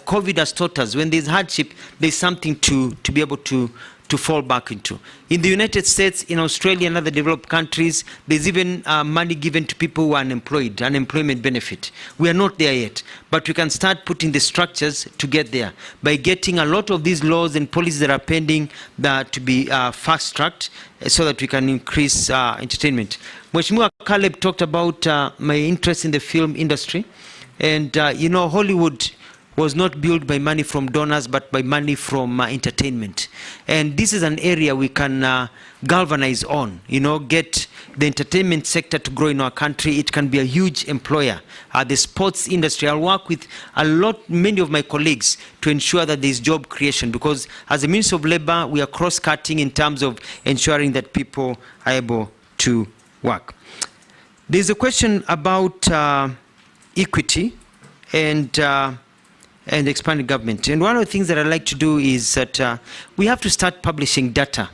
[SPEAKER 1] COVID has taught us when there's hardship, there's something to be able to fall back into. In the United States, in Australia and other developed countries, there's even money given to people who are unemployed, unemployment benefit. We are not there yet, but we can start putting the structures to get there by getting a lot of these laws and policies that are pending to be fast-tracked, so that we can increase entertainment. Mheshimiwa Caleb talked about my interest in the film industry, and you know, Hollywood, was not built by money from donors, but by money from entertainment. And this is an area we can galvanize on, get the entertainment sector to grow in our country. It can be a huge employer. The sports industry, I'll work with many of my colleagues to ensure that there's job creation, because as a Minister of Labor, we are cross-cutting in terms of ensuring that people are able to work. There's a question about equity and expanding government. And one of the things that I'd like to do is that we have to start publishing data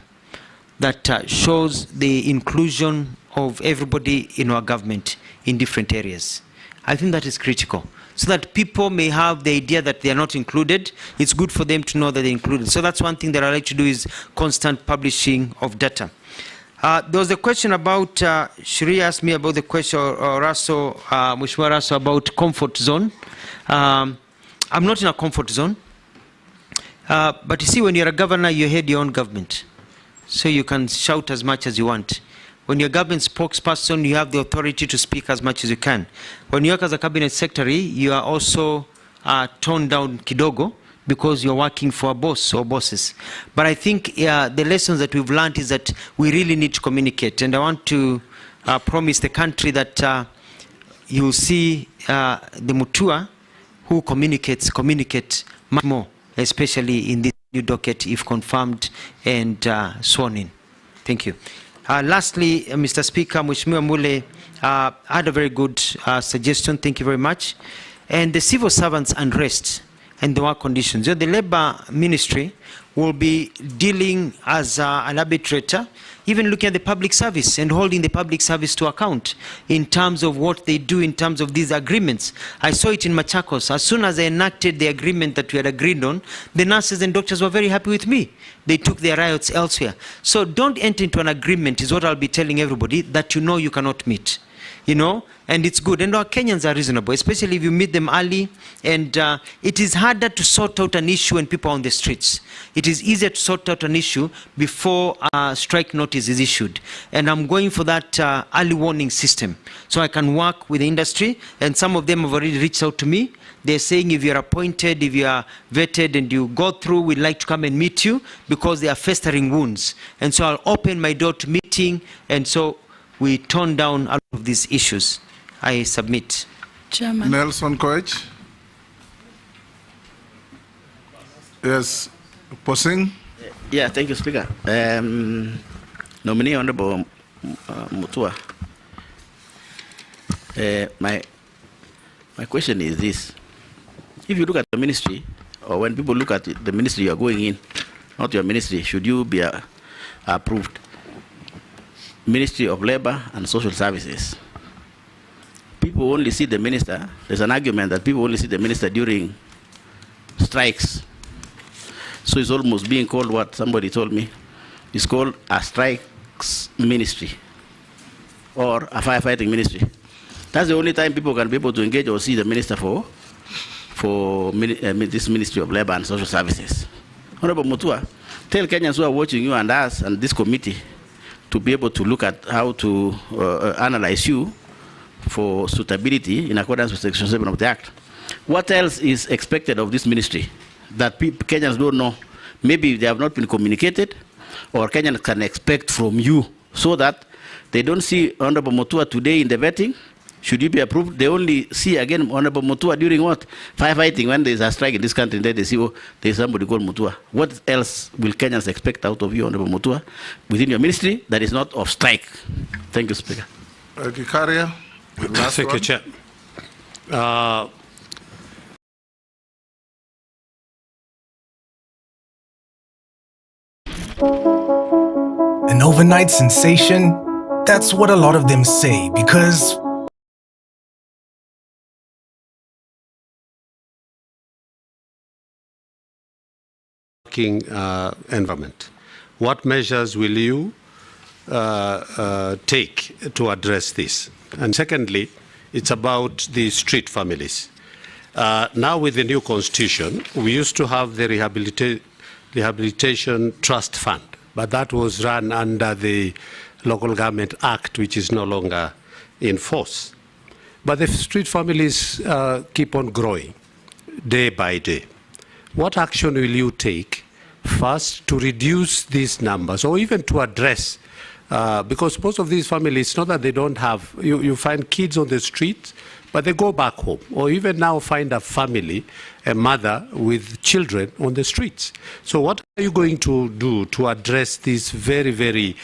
[SPEAKER 1] that shows the inclusion of everybody in our government in different areas. I think that is critical, so that people may have the idea that they are not included. It's good for them to know that they're included. So that's one thing that I'd like to do, is constant publishing of data. There was a question about, Shri asked me about the question, or Raso, Mheshimiwa Raso, about comfort zone. I'm not in a comfort zone. But you see, when you're a governor, you head your own government. So you can shout as much as you want. When you're a government spokesperson, you have the authority to speak as much as you can. When you work as a cabinet secretary, you are also toned down kidogo, because you're working for a boss or bosses. But I think the lessons that we've learned is that we really need to communicate. And I want to promise the country that you'll see the Mutua who communicate much more, especially in this new docket, if confirmed and sworn in. Thank you. Lastly, Mr. Speaker, Mheshimiwa Mule had a very good suggestion. Thank you very much. And the civil servants' unrest and the work conditions. The Labour Ministry will be dealing as an arbitrator, even looking at the public service and holding the public service to account in terms of what they do in terms of these agreements. I saw it in Machakos. As soon as I enacted the agreement that we had agreed on, the nurses and doctors were very happy with me. They took their riots elsewhere. So don't enter into an agreement, is what I'll be telling everybody, that you cannot meet. And it's good. And our Kenyans are reasonable, especially if you meet them early. And it is harder to sort out an issue when people are on the streets. It is easier to sort out an issue before a strike notice is issued. And I'm going for that early warning system, so I can work with the industry. And some of them have already reached out to me. They're saying, if you're appointed, if you are vetted and you go through, we'd like to come and meet you, because they are festering wounds. And so I'll open my door to meeting. And so we tone down all of these issues. I submit.
[SPEAKER 2] Chairman. Nelson Koech. Yes. Posing.
[SPEAKER 13] Yeah, thank you, Speaker. Nominee Honorable Mutua. My question is this. If you look at the ministry, or when people look at the ministry you are going in, not your ministry, should you be approved? Ministry of Labor and Social Services. People only see the minister. There's an argument that people only see the minister during strikes. So it's almost being called what somebody told me. It's called a strikes ministry or a firefighting ministry. That's the only time people can be able to engage or see the minister for this Ministry of Labor and Social Services. Honorable Mutua, tell Kenyans who are watching you and us and this committee to be able to look at how to analyze you for suitability in accordance with Section 7 of the Act. What else is expected of this ministry that Kenyans don't know? Maybe they have not been communicated, or Kenyans can expect from you, so that they don't see Honorable Mutua today in the vetting. Should you be approved? They only see again Honorable Mutua during what? Firefighting, when there's a strike in this country, then they see, oh, there's somebody called Mutua. What else will Kenyans expect out of you, Honorable Mutua, within your ministry that is not of strike? Thank you, Speaker.
[SPEAKER 2] Kikaria.
[SPEAKER 17] Thank you, Chair.
[SPEAKER 18] An overnight sensation? That's what a lot of them say, because
[SPEAKER 17] environment. What measures will you take to address this? And secondly, it's about the street families. Now with the new constitution, we used to have the Rehabilitation Trust Fund, but that was run under the Local Government Act, which is no longer in force. But the street families keep on growing. day by day. What action will you take first to reduce these numbers or even to address? Because most of these families, not that they don't have, you find kids on the streets, but they go back home, or even now find a family, a mother with children on the streets. So what are you going to do to address this very, very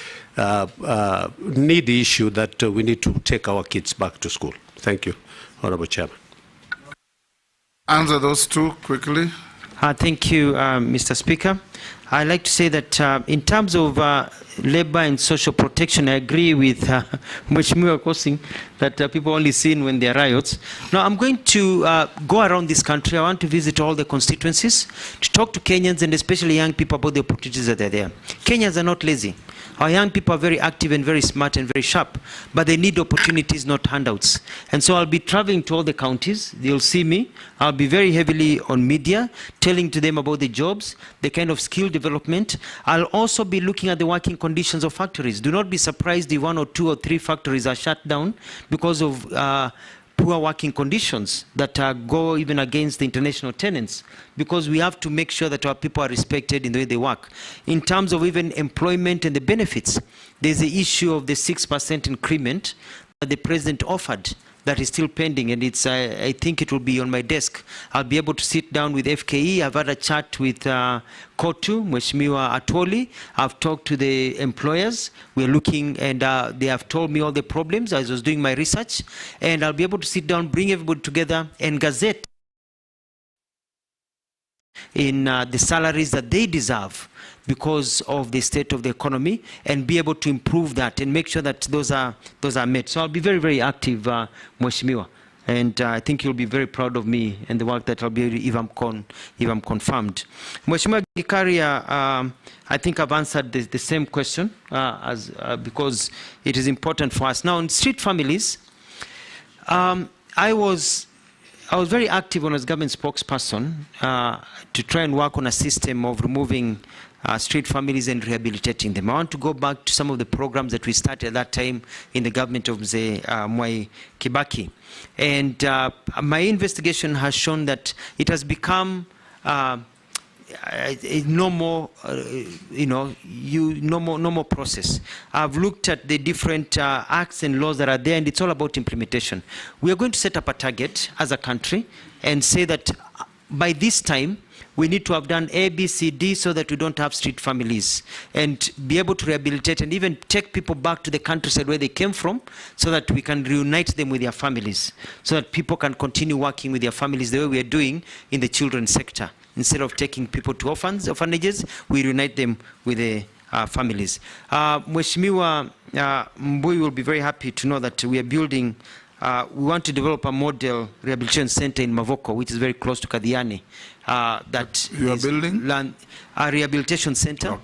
[SPEAKER 17] needy issue that we need to take our kids back to school? Thank you, Honorable Chairman.
[SPEAKER 2] Answer those two quickly.
[SPEAKER 1] Thank you, Mr. Speaker. I'd like to say that in terms of labor and social protection, I agree with Mheshimiwa Kosing that people only seen when there are riots. Now, I'm going to go around this country. I want to visit all the constituencies to talk to Kenyans and especially young people about the opportunities that are there. Kenyans are not lazy. Our young people are very active and very smart and very sharp, but they need opportunities, not handouts. And so I'll be traveling to all the counties. They'll see me. I'll be very heavily on media, telling to them about the jobs, the kind of skill development. I'll also be looking at the working conditions of factories. Do not be surprised if 1 or 2 or 3 factories are shut down because of poor working conditions that go even against the international tenants, because we have to make sure that our people are respected in the way they work. In terms of even employment and the benefits, there's the issue of the 6% increment that the president offered that is still pending, and it's I think it will be on my desk. I'll be able to sit down with FKE. I've had a chat with Kotu, Mheshimiwa Atwoli. I've talked to the employers. We're looking, and they have told me all the problems as I was doing my research, and I'll be able to sit down, bring everybody together, and gazette in the salaries that they deserve because of the state of the economy, and be able to improve that and make sure that those are met. So I'll be very, very active, Mheshimiwa, and I think you'll be very proud of me and the work that I'll be if I'm confirmed. Mheshimiwa Gikaria, I think I've answered the same question because it is important for us. Now, in street families, I was very active when I was government spokesperson to try and work on a system of removing street families and rehabilitating them. I want to go back to some of the programs that we started at that time in the government of Mwai Kibaki. And my investigation has shown that it has become no more, no more process. I've looked at the different acts and laws that are there, and it's all about implementation. We are going to set up a target as a country and say that by this time, we need to have done A, B, C, D so that we don't have street families, and be able to rehabilitate and even take people back to the countryside where they came from so that we can reunite them with their families, so that people can continue working with their families the way we are doing in the children's sector. Instead of taking people to orphanages, we reunite them with the families. Mheshimiwa Mbui will be very happy to know that we are building, we want to develop a model rehabilitation center in Mavoko, which is very close to Kadiani. That
[SPEAKER 2] you are building?
[SPEAKER 1] A rehabilitation center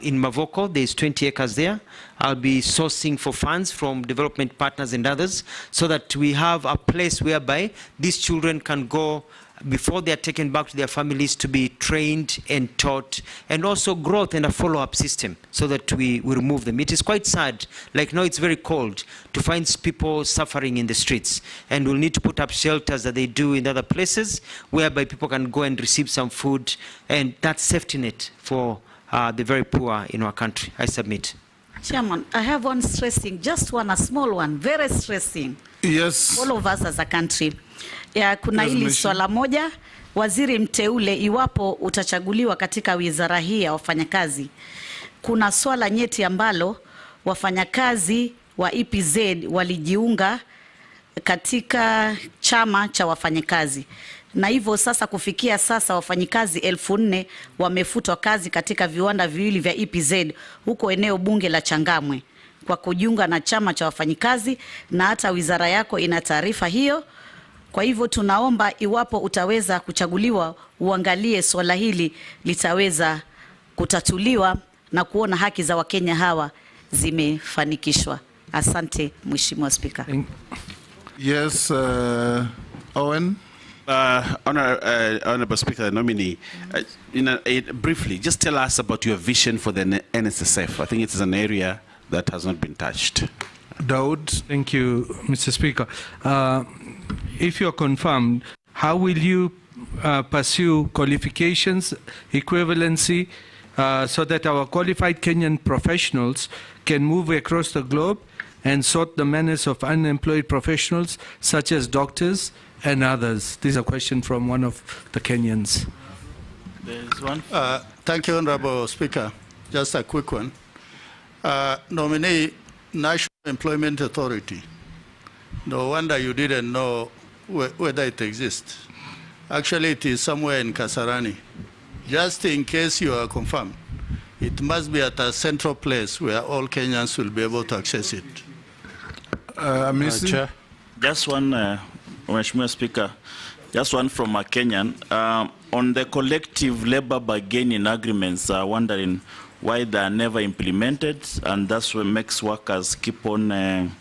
[SPEAKER 1] in Mavoko. There's 20 acres there. I'll be sourcing for funds from development partners and others so that we have a place whereby these children can go before they are taken back to their families to be trained and taught, and also growth and a follow-up system so that we remove them. It is quite sad, like now it's very cold, to find people suffering in the streets, and we'll need to put up shelters that they do in other places whereby people can go and receive some food, and that's safety net for the very poor in our country. I submit.
[SPEAKER 14] Chairman, I have one stressing, just one, a small one, very stressing.
[SPEAKER 2] Yes.
[SPEAKER 14] All of us as a country. Ya, kuna hili swala moja, waziri mteule, iwapo utachaguliwa katika wizara hii ya wafanyakazi, kuna swala nyeti ambalo wafanyakazi wa EPZ walijiunga katika chama cha wafanyakazi. Na hivyo sasa kufikia sasa wafanyikazi 1400 wamefutwa kazi katika viwanda viwili vya EPZ huko eneo bunge la Changamwe kwa kujiunga na chama cha wafanyikazi, na hata wizara yako ina taarifa hiyo. Kwa hivyo tunaomba iwapo utaweza kuchaguliwa uangalie swala hili litaweza kutatuliwa na kuona haki za Wakenya hawa zimefanikishwa. Asante Mheshimiwa Spika.
[SPEAKER 2] Yes, Owen.
[SPEAKER 9] Honorable Speaker, the nominee, briefly, just tell us about your vision for the NSSF. I think it is an area that has not been touched.
[SPEAKER 2] Daud.
[SPEAKER 11] Thank you, Mr. Speaker. If you're confirmed, how will you pursue qualifications, equivalency, so that our qualified Kenyan professionals can move across the globe and sort the menace of unemployed professionals such as doctors and others? This is a question from one of the Kenyans.
[SPEAKER 13] There's one.
[SPEAKER 16] Thank you, Honorable Speaker. Just a quick one. Nominee, National Employment Authority. No wonder you didn't know whether it exists. Actually, it is somewhere in Kasarani. Just in case you are confirmed, it must be at a central place where all Kenyans will be able to access it.
[SPEAKER 13] Chair. Just one, Mheshimiwa Speaker, just one from a Kenyan. On the collective labor bargaining agreements, wondering why they are never implemented, and that's what makes workers keep on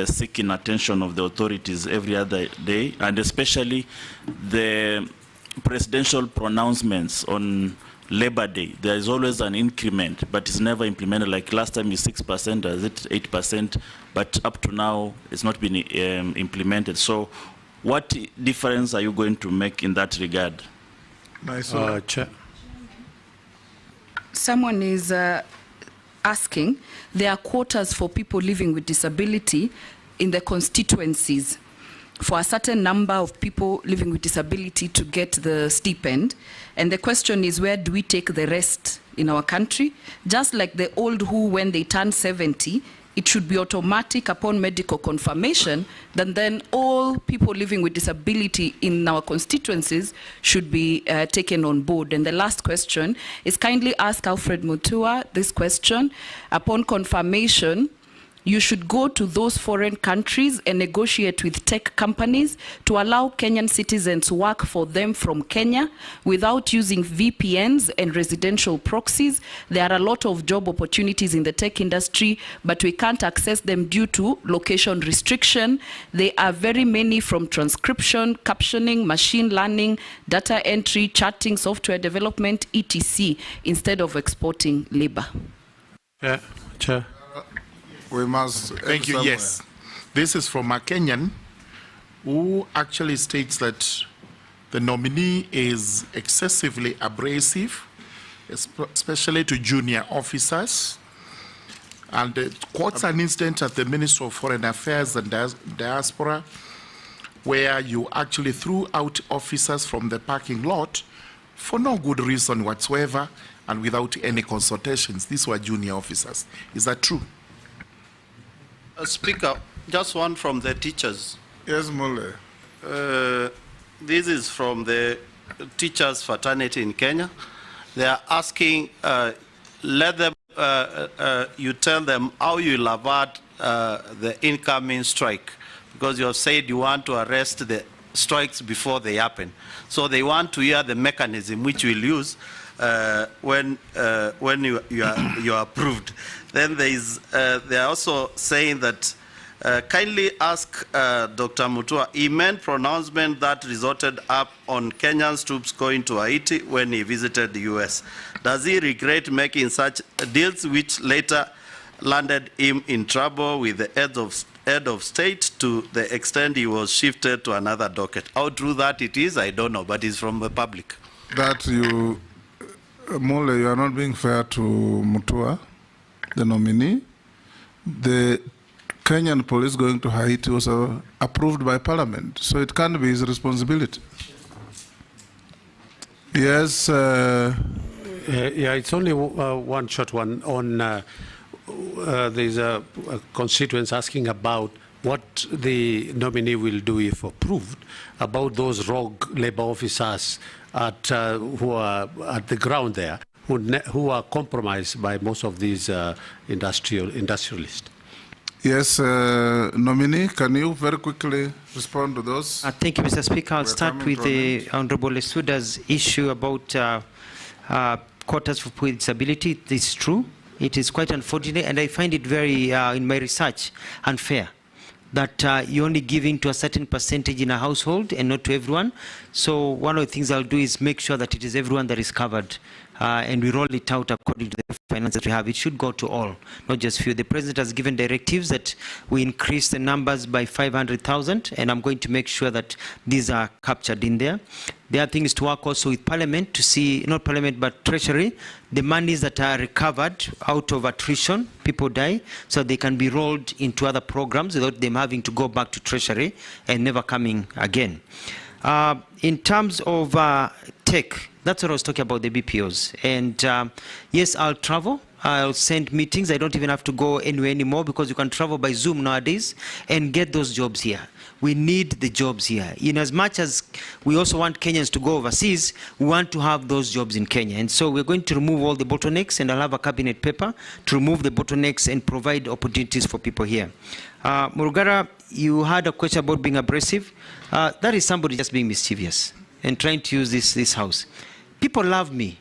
[SPEAKER 13] seeking attention of the authorities every other day, and especially the presidential pronouncements on Labor Day. There is always an increment, but it's never implemented. Like last time is 6%, or is it 8%? But up to now, it's not been implemented. So what difference are you going to make in that regard?
[SPEAKER 2] Nice.
[SPEAKER 16] Chair.
[SPEAKER 6] Someone is asking, there are quotas for people living with disability in the constituencies for a certain number of people living with disability to get the stipend. And the question is, where do we take the rest in our country? Just like the old who, when they turn 70, it should be automatic upon medical confirmation, then all people living with disability in our constituencies should be taken on board. And the last question is, kindly ask ALFRED MUTUA this question. Upon confirmation, you should go to those foreign countries and negotiate with tech companies to allow Kenyan citizens work for them from Kenya without using VPNs and residential proxies. There are a lot of job opportunities in the tech industry, but we can't access them due to location restriction. There are very many, from transcription, captioning, machine learning, data entry, chatting, software development, etc., instead of exporting labor.
[SPEAKER 10] Yeah, Chair.
[SPEAKER 2] We must.
[SPEAKER 10] Thank you. Yes. This is from a Kenyan who actually states that the nominee is excessively abrasive, especially to junior officers, and quotes an incident at the Ministry of Foreign Affairs and Diaspora where you actually threw out officers from the parking lot for no good reason whatsoever and without any consultations. These were junior officers. Is that true?
[SPEAKER 15] Speaker, just one from the teachers.
[SPEAKER 2] Yes, Mole.
[SPEAKER 15] This is from the teachers' fraternity in Kenya. They are asking, let them, you tell them how you will avert the incoming strike, because you have said you want to arrest the strikes before they happen. So they want to hear the mechanism which you will use when you are approved. Then they are also saying that kindly ask Dr. Mutua, he made pronouncement that resulted up on Kenyan troops going to Haiti when he visited the US. Does he regret making such deals which later landed him in trouble with the head of state to the extent he was shifted to another docket? How true that it is, I don't know, but it's from the public.
[SPEAKER 2] That you, Mole, you are not being fair to Mutua, the nominee. The Kenyan police going to Haiti was approved by Parliament, so it can't be his responsibility. Yes.
[SPEAKER 17] Yeah, it's only one short one on. There's a constituents asking about what the nominee will do if approved about those rogue labor officers who are at the ground there, who are compromised by most of these industrialists.
[SPEAKER 2] Yes, nominee, can you very quickly respond to those?
[SPEAKER 1] Thank you, Mr. Speaker. I'll start with the Honorable Lesuda's issue about quotas for people with disability. This is true. It is quite unfortunate, and I find it very, in my research, unfair that you're only giving to a certain percentage in a household and not to everyone. So one of the things I'll do is make sure that it is everyone that is covered and we roll it out according to the finances we have. It should go to all, not just few. The president has given directives that we increase the numbers by 500,000, and I'm going to make sure that these are captured in there. The other thing is to work also with Parliament to see, not Parliament, but Treasury, the monies that are recovered out of attrition, people die, so they can be rolled into other programs without them having to go back to Treasury and never coming again. In terms of tech, that's what I was talking about, the BPOs. And yes, I'll travel. I'll send meetings. I don't even have to go anywhere anymore because you can travel by Zoom nowadays and get those jobs here. We need the jobs here. In as much as we also want Kenyans to go overseas, we want to have those jobs in Kenya. And so we're going to remove all the bottlenecks, and I'll have a cabinet paper to remove the bottlenecks and provide opportunities for people here. Murugara, you had a question about being abrasive. That is somebody just being mischievous and trying to use this house. People love me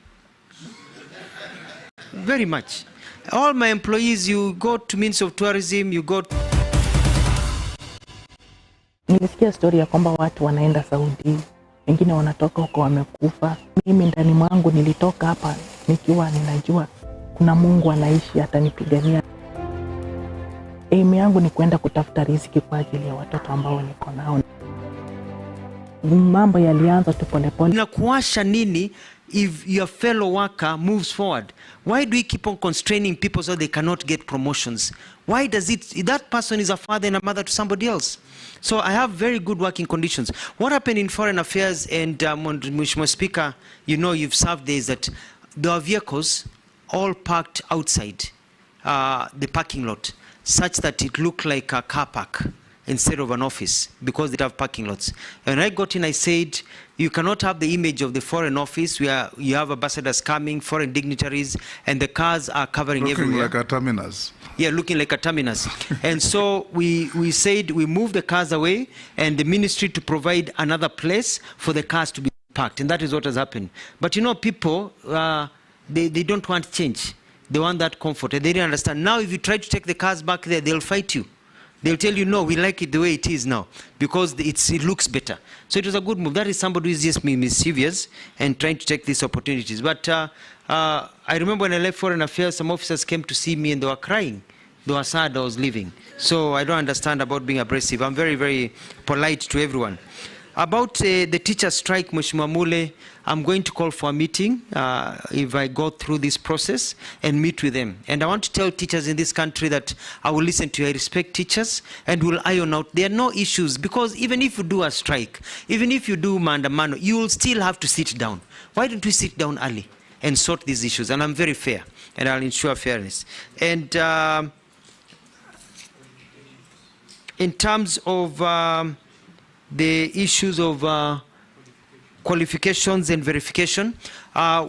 [SPEAKER 1] very much. All my employees, you go to Ministry of Tourism, you go...
[SPEAKER 19] Nilisikia story ya kwamba watu wanaenda Saudi, wengine wanatoka huko wamekufa. Mimi ndani mwangu nilitoka hapa nikiwa ninajua kuna Mungu anaishi atanipigania. Aim yangu ni kwenda kutafuta riziki kwa ajili ya watoto ambao niko nao. Mambo yalianza tu polepole.
[SPEAKER 1] Inakuasha nini if your fellow worker moves forward? Why do we keep on constraining people so they cannot get promotions? Why does it, that person is a father and a mother to somebody else? So I have very good working conditions. What happened in Foreign Affairs, and Mheshimiwa Speaker, you know you've served there, is that there are vehicles all parked outside the parking lot, such that it looked like a car park instead of an office, because they have parking lots. And I got in, I said, you cannot have the image of the foreign office where you have ambassadors coming, foreign dignitaries, and the cars are covering everywhere.
[SPEAKER 2] Looking like a terminus.
[SPEAKER 1] Yeah, looking like a terminus. And so we said we move the cars away, and the ministry to provide another place for the cars to be parked. And that is what has happened. But you know, people, they don't want change. They want that comfort. And they didn't understand. Now, if you try to take the cars back there, they'll fight you. They'll tell you, no, we like it the way it is now, because it looks better. So it was a good move. That is somebody who is just mischievous and trying to take these opportunities. But I remember when I left Foreign Affairs, some officers came to see me and they were crying. They were sad I was leaving. So I don't understand about being abrasive. I'm very, very polite to everyone. About the teacher strike, Mheshimiwa Mule, I'm going to call for a meeting if I go through this process and meet with them. And I want to tell teachers in this country that I will listen to you. I respect teachers and will iron out. There are no issues, because even if you do a strike, even if you do maandamano, you will still have to sit down. Why don't we sit down early and sort these issues? And I'm very fair, and I'll ensure fairness. And in terms of the issues of qualifications and verification,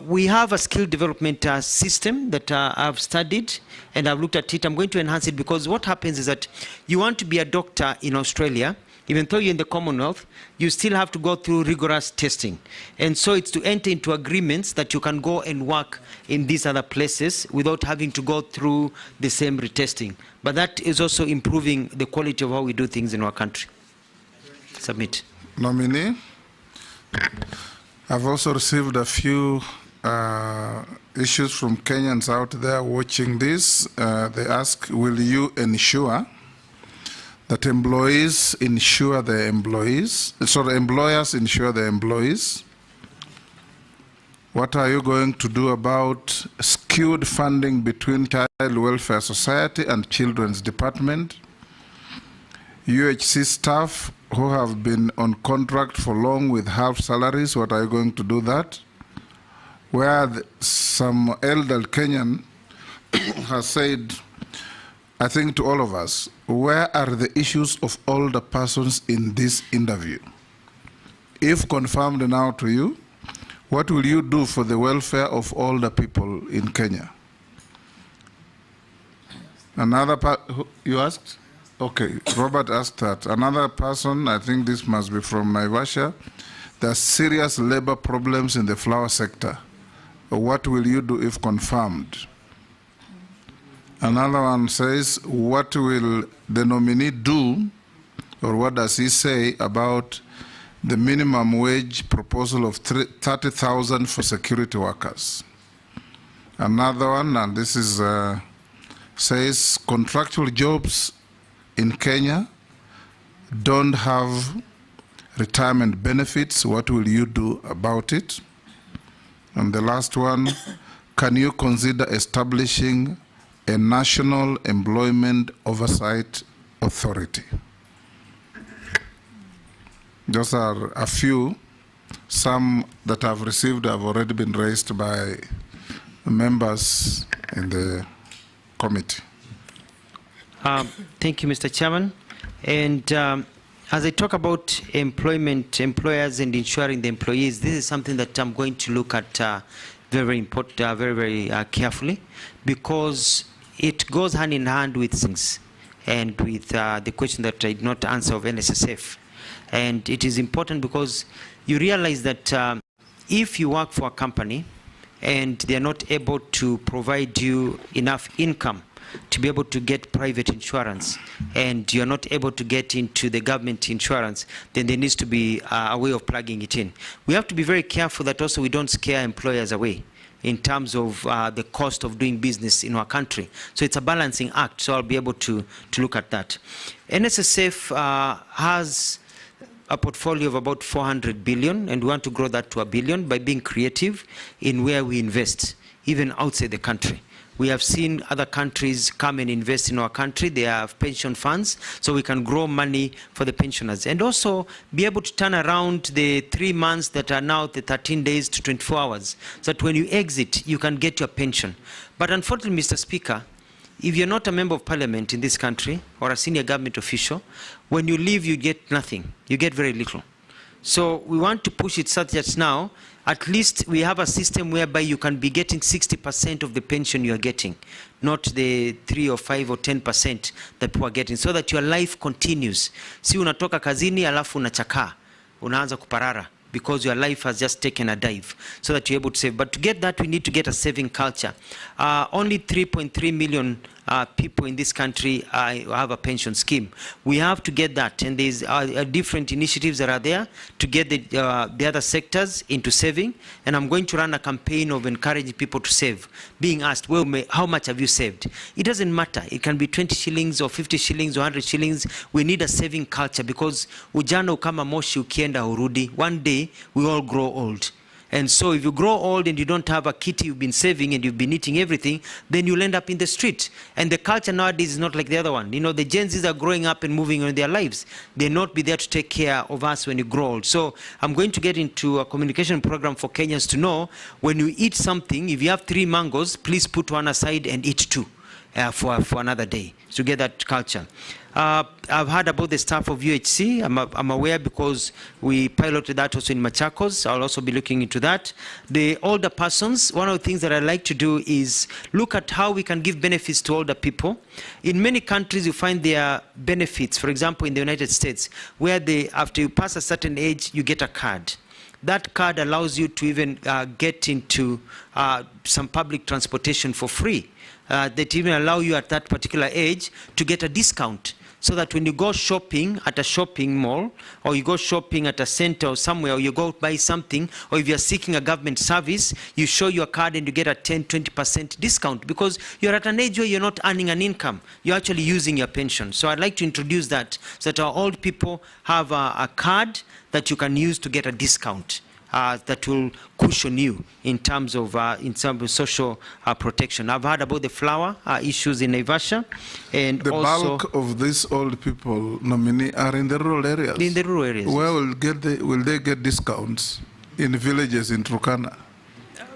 [SPEAKER 1] we have a skill development system that I've studied and I've looked at it. I'm going to enhance it, because what happens is that you want to be a doctor in Australia, even though you're in the Commonwealth, you still have to go through rigorous testing. And so it's to enter into agreements that you can go and work in these other places without having to go through the same retesting. But that is also improving the quality of how we do things in our country. Submit.
[SPEAKER 2] Nominee, I've also received a few issues from Kenyans out there watching this. They ask, will you ensure that employees insure their employees, so the employers insure their employees? What are you going to do about skewed funding between Child Welfare Society and Children's Department? UHC staff who have been on contract for long with half salaries, what are you going to do that? Where some elder Kenyan has said, I think to all of us, where are the issues of older persons in this interview? If confirmed now to you, what will you do for the welfare of older people in Kenya? Another part, you asked? Okay, Robert asked that. Another person, I think this must be from Naivasha, there are serious labor problems in the flower sector. What will you do if confirmed? Another one says, what will the nominee do, or what does he say about the minimum wage proposal of 30,000 for security workers? Another one, and this is says contractual jobs in Kenya don't have retirement benefits. What will you do about it? And the last one, can you consider establishing a national employment oversight authority? Those are a few. Some that I've received have already been raised by members in the committee.
[SPEAKER 1] Thank you, Mr. Chairman. And as I talk about employment, employers, and ensuring the employees, this is something that I'm going to look at very important, very carefully, because it goes hand in hand with things and with the question that I did not answer of NSSF. And it is important because you realize that if you work for a company and they are not able to provide you enough income to be able to get private insurance, and you're not able to get into the government insurance, then there needs to be a way of plugging it in. We have to be very careful that also we don't scare employers away in terms of the cost of doing business in our country. So it's a balancing act, so I'll be able to look at that. NSSF has a portfolio of about 400 billion, and we want to grow that to $1 billion by being creative in where we invest, even outside the country. We have seen other countries come and invest in our country. They have pension funds, so we can grow money for the pensioners. And also be able to turn around the 3 months that are now the 13 days to 24 hours, so that when you exit, you can get your pension. But unfortunately, Mr. Speaker, if you're not a member of parliament in this country or a senior government official, when you leave, you get nothing. You get very little. So we want to push it such that now, at least we have a system whereby you can be getting 60% of the pension you are getting, not the 3 or 5 or 10% that people are getting, so that your life continues. Si unatoka kazini alafu unachakaa, unaanza kuparara, because your life has just taken a dive, so that you're able to save. But to get that, we need to get a saving culture. Only 3.3 million people in this country have a pension scheme. We have to get that, and there's different initiatives that are there to get the other sectors into saving. And I'm going to run a campaign of encouraging people to save, being asked, well, how much have you saved? It doesn't matter. It can be 20 shillings or 50 shillings or 100 shillings. We need a saving culture, because ujana ukama moshi ukienda urudi. One day we all grow old. And so if you grow old and you don't have a kitty you've been saving and you've been eating everything, then you'll end up in the street. And the culture nowadays is not like the other one. You know, the Gen Zs are growing up and moving on their lives. They'll not be there to take care of us when you grow old. So I'm going to get into a communication program for Kenyans to know, when you eat something, if you have 3 mangoes, please put one aside and eat 2 for another day, to get that culture. I've heard about the staff of UHC. I'm aware because we piloted that also in Machakos. I'll also be looking into that. The older persons, one of the things that I like to do is look at how we can give benefits to older people. In many countries, you find there benefits. For example, in the United States, where after you pass a certain age, you get a card. That card allows you to even get into some public transportation for free. That even allow you at that particular age to get a discount, so that when you go shopping at a shopping mall, or you go shopping at a center or somewhere, or you go buy something, or if you're seeking a government service, you show your card and you get a 10-20% discount, because you're at an age where you're not earning an income. You're actually using your pension. So I'd like to introduce that, so that our old people have a card that you can use to get a discount. That will cushion you in terms of social protection. I've heard about the flower issues in Naivasha, and
[SPEAKER 2] the
[SPEAKER 1] also
[SPEAKER 2] bulk of these old people, nominee, are in the rural areas.
[SPEAKER 1] In the rural areas.
[SPEAKER 2] Where will they get discounts in villages in Turkana?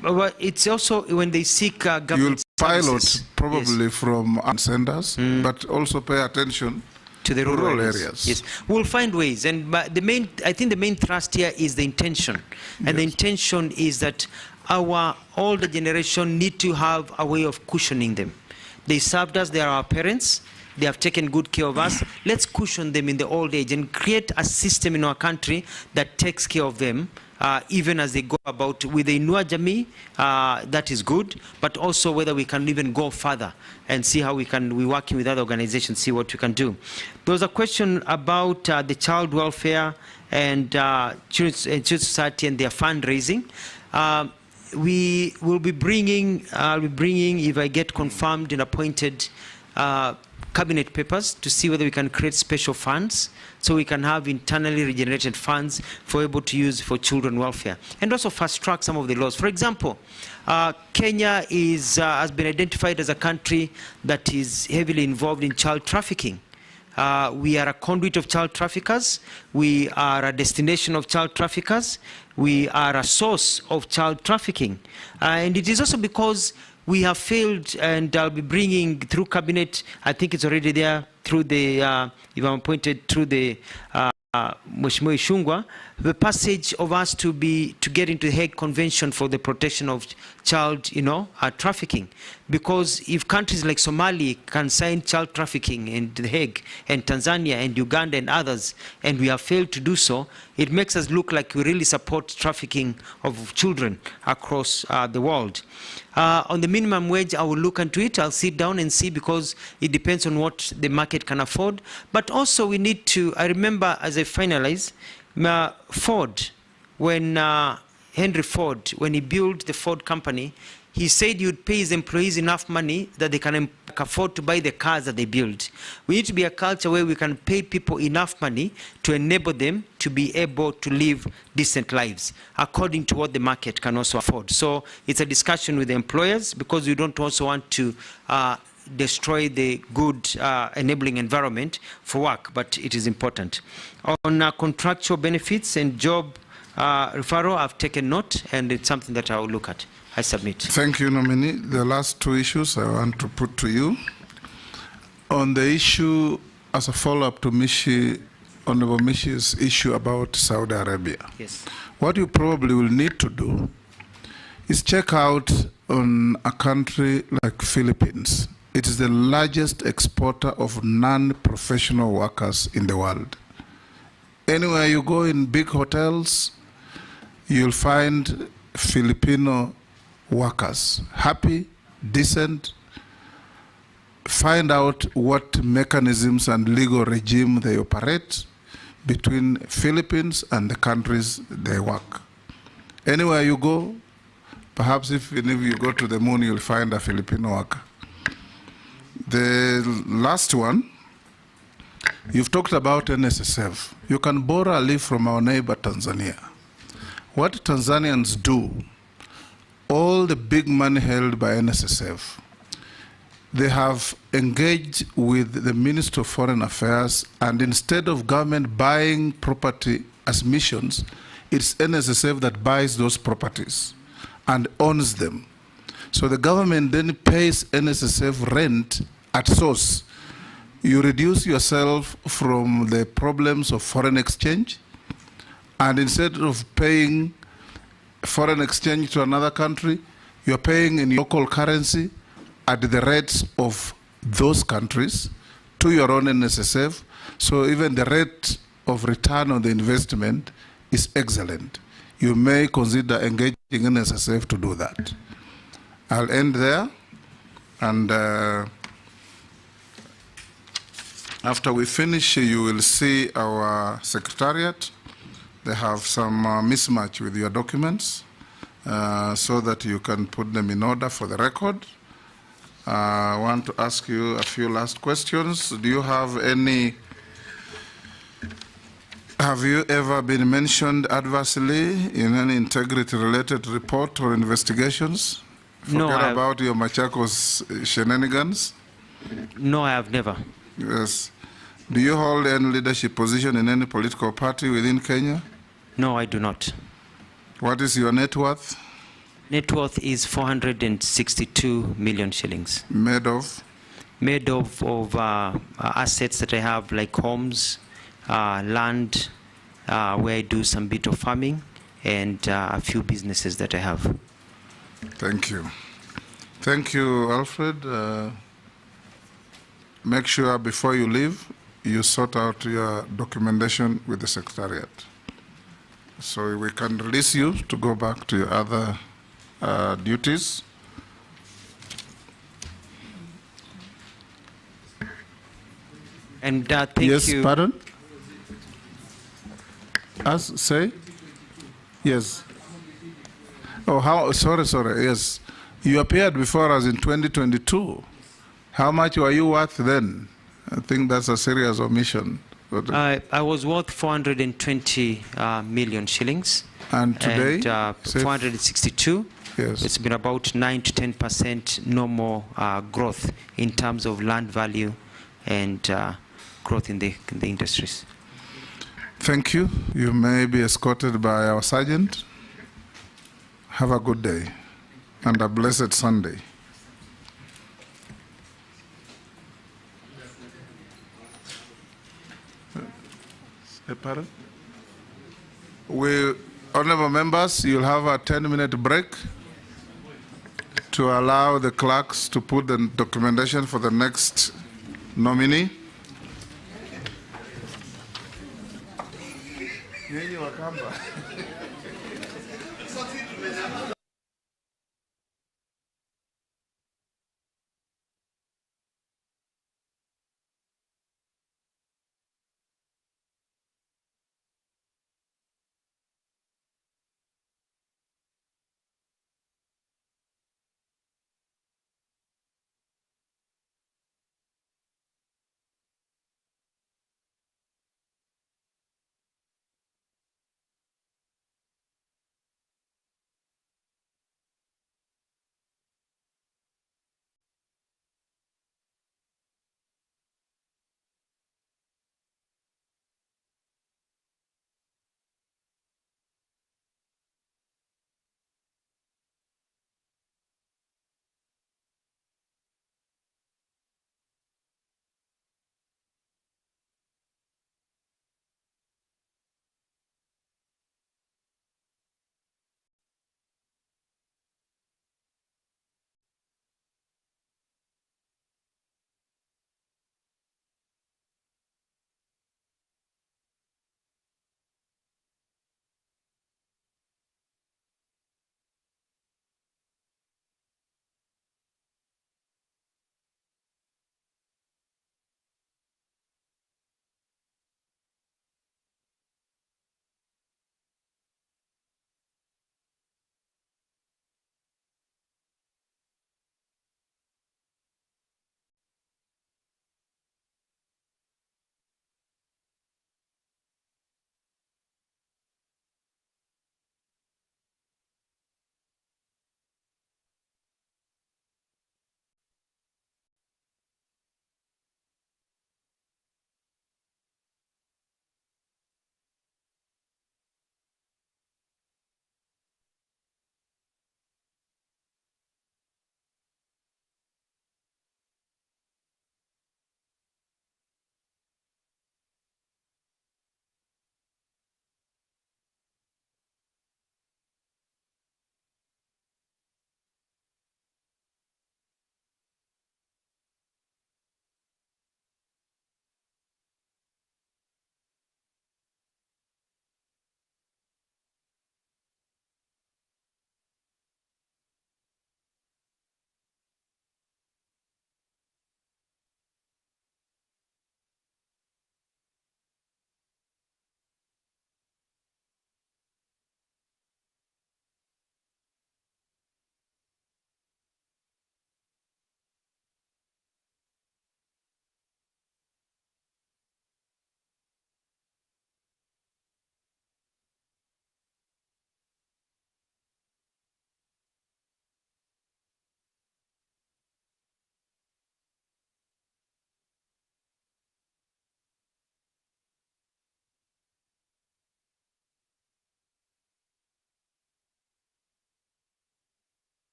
[SPEAKER 1] Well, it's also when they seek government
[SPEAKER 2] You'll pilot
[SPEAKER 1] services.
[SPEAKER 2] probably
[SPEAKER 1] Yes.
[SPEAKER 2] from senders, but also pay attention
[SPEAKER 1] to the rural areas. Yes, we'll find ways, and I think the main thrust here is the intention, and the intention is that our older generation need to have a way of cushioning them. They served us; they are our parents. They have taken good care of us. Let's cushion them in the old age and create a system in our country that takes care of them. Even as they go about with the Inua Jamii, that is good, but also whether we can even go further and see how we're working with other organizations, see what we can do. There was a question about the child welfare and Children's Society and their fundraising. we will be bringing, I'll be bringing, if I get confirmed and appointed, cabinet papers to see whether we can create special funds so we can have internally regenerated funds for able to use for children welfare, and also fast track some of the laws. For example, Kenya has been identified as a country that is heavily involved in child trafficking. We are a conduit of child traffickers. We are a destination of child traffickers. We are a source of child trafficking. And it is also because we have failed, and I'll be bringing through cabinet, I think it's already there, through the, if I'm appointed, through the Mheshimiwa Ishungwa, the passage of us to get into the Hague Convention for the protection of child, trafficking. Because if countries like Somalia can sign child trafficking in the Hague, and Tanzania and Uganda and others, and we have failed to do so, it makes us look like we really support trafficking of children across the world. On the minimum wage, I will look into it. I'll sit down and see, because it depends on what the market can afford. But also we need to, I remember as I finalize, Ford, when Henry Ford, when he built the Ford company, he said he would pay his employees enough money that they can afford to buy the cars that they build. We need to be a culture where we can pay people enough money to enable them to be able to live decent lives according to what the market can also afford. So it's a discussion with the employers, because we don't also want to destroy the good enabling environment for work, but it is important. On contractual benefits and job referral, I've taken note, and it's something that I will look at. I submit.
[SPEAKER 2] Thank you, nominee. The last two issues I want to put to you. On the issue, as a follow-up to Honorable Mishi's issue about Saudi Arabia.
[SPEAKER 1] Yes.
[SPEAKER 2] What you probably will need to do is check out on a country like Philippines. It is the largest exporter of non-professional workers in the world. Anywhere you go in big hotels, you'll find Filipino workers, happy, decent. Find out what mechanisms and legal regime they operate between Philippines and the countries they work. Anywhere you go, perhaps if you go to the moon, you'll find a Filipino worker. The last one, you've talked about NSSF. You can borrow a leaf from our neighbor Tanzania. What Tanzanians do, all the big money held by NSSF, they have engaged with the Minister of Foreign Affairs, and instead of government buying property as missions, it's NSSF that buys those properties and owns them. So the government then pays NSSF rent at source. You reduce yourself from the problems of foreign exchange, and instead of paying foreign exchange to another country, you're paying in local currency at the rates of those countries to your own NSSF. So even the rate of return on the investment is excellent. You may consider engaging NSSF to do that. I'll end there, and after we finish, you will see our secretariat. They have some mismatch with your documents, so that you can put them in order for the record. I want to ask you a few last questions. Do you have any, have you ever been mentioned adversely in any integrity-related report or investigations?
[SPEAKER 1] No,
[SPEAKER 2] Forget about your Machakos shenanigans.
[SPEAKER 1] No, I have never.
[SPEAKER 2] Yes. Do you hold any leadership position in any political party within Kenya?
[SPEAKER 1] No, I do not.
[SPEAKER 2] What is your net worth?
[SPEAKER 1] Net worth is 462 million shillings.
[SPEAKER 2] Made of?
[SPEAKER 1] Made of assets that I have, like homes, land, where I do some bit of farming, and a few businesses that I have.
[SPEAKER 2] Thank you. Thank you, Alfred. Make sure before you leave, you sort out your documentation with the Secretariat, so we can release you to go back to your other duties.
[SPEAKER 1] And thank you.
[SPEAKER 2] Yes, pardon? Say? Yes. Oh, sorry, yes. You appeared before us in 2022. How much were you worth then? I think that's a serious omission.
[SPEAKER 1] I was worth 420 million shillings.
[SPEAKER 2] And today?
[SPEAKER 1] And, 462.
[SPEAKER 2] Yes.
[SPEAKER 1] It's been about 9 to 10% normal growth in terms of land value and growth in the industries.
[SPEAKER 2] Thank you. You may be escorted by our sergeant. Have a good day and a blessed Sunday. Honorable members, you'll have a 10-minute break to allow the clerks to put the documentation for the next nominee. Nyinyi Wakamba.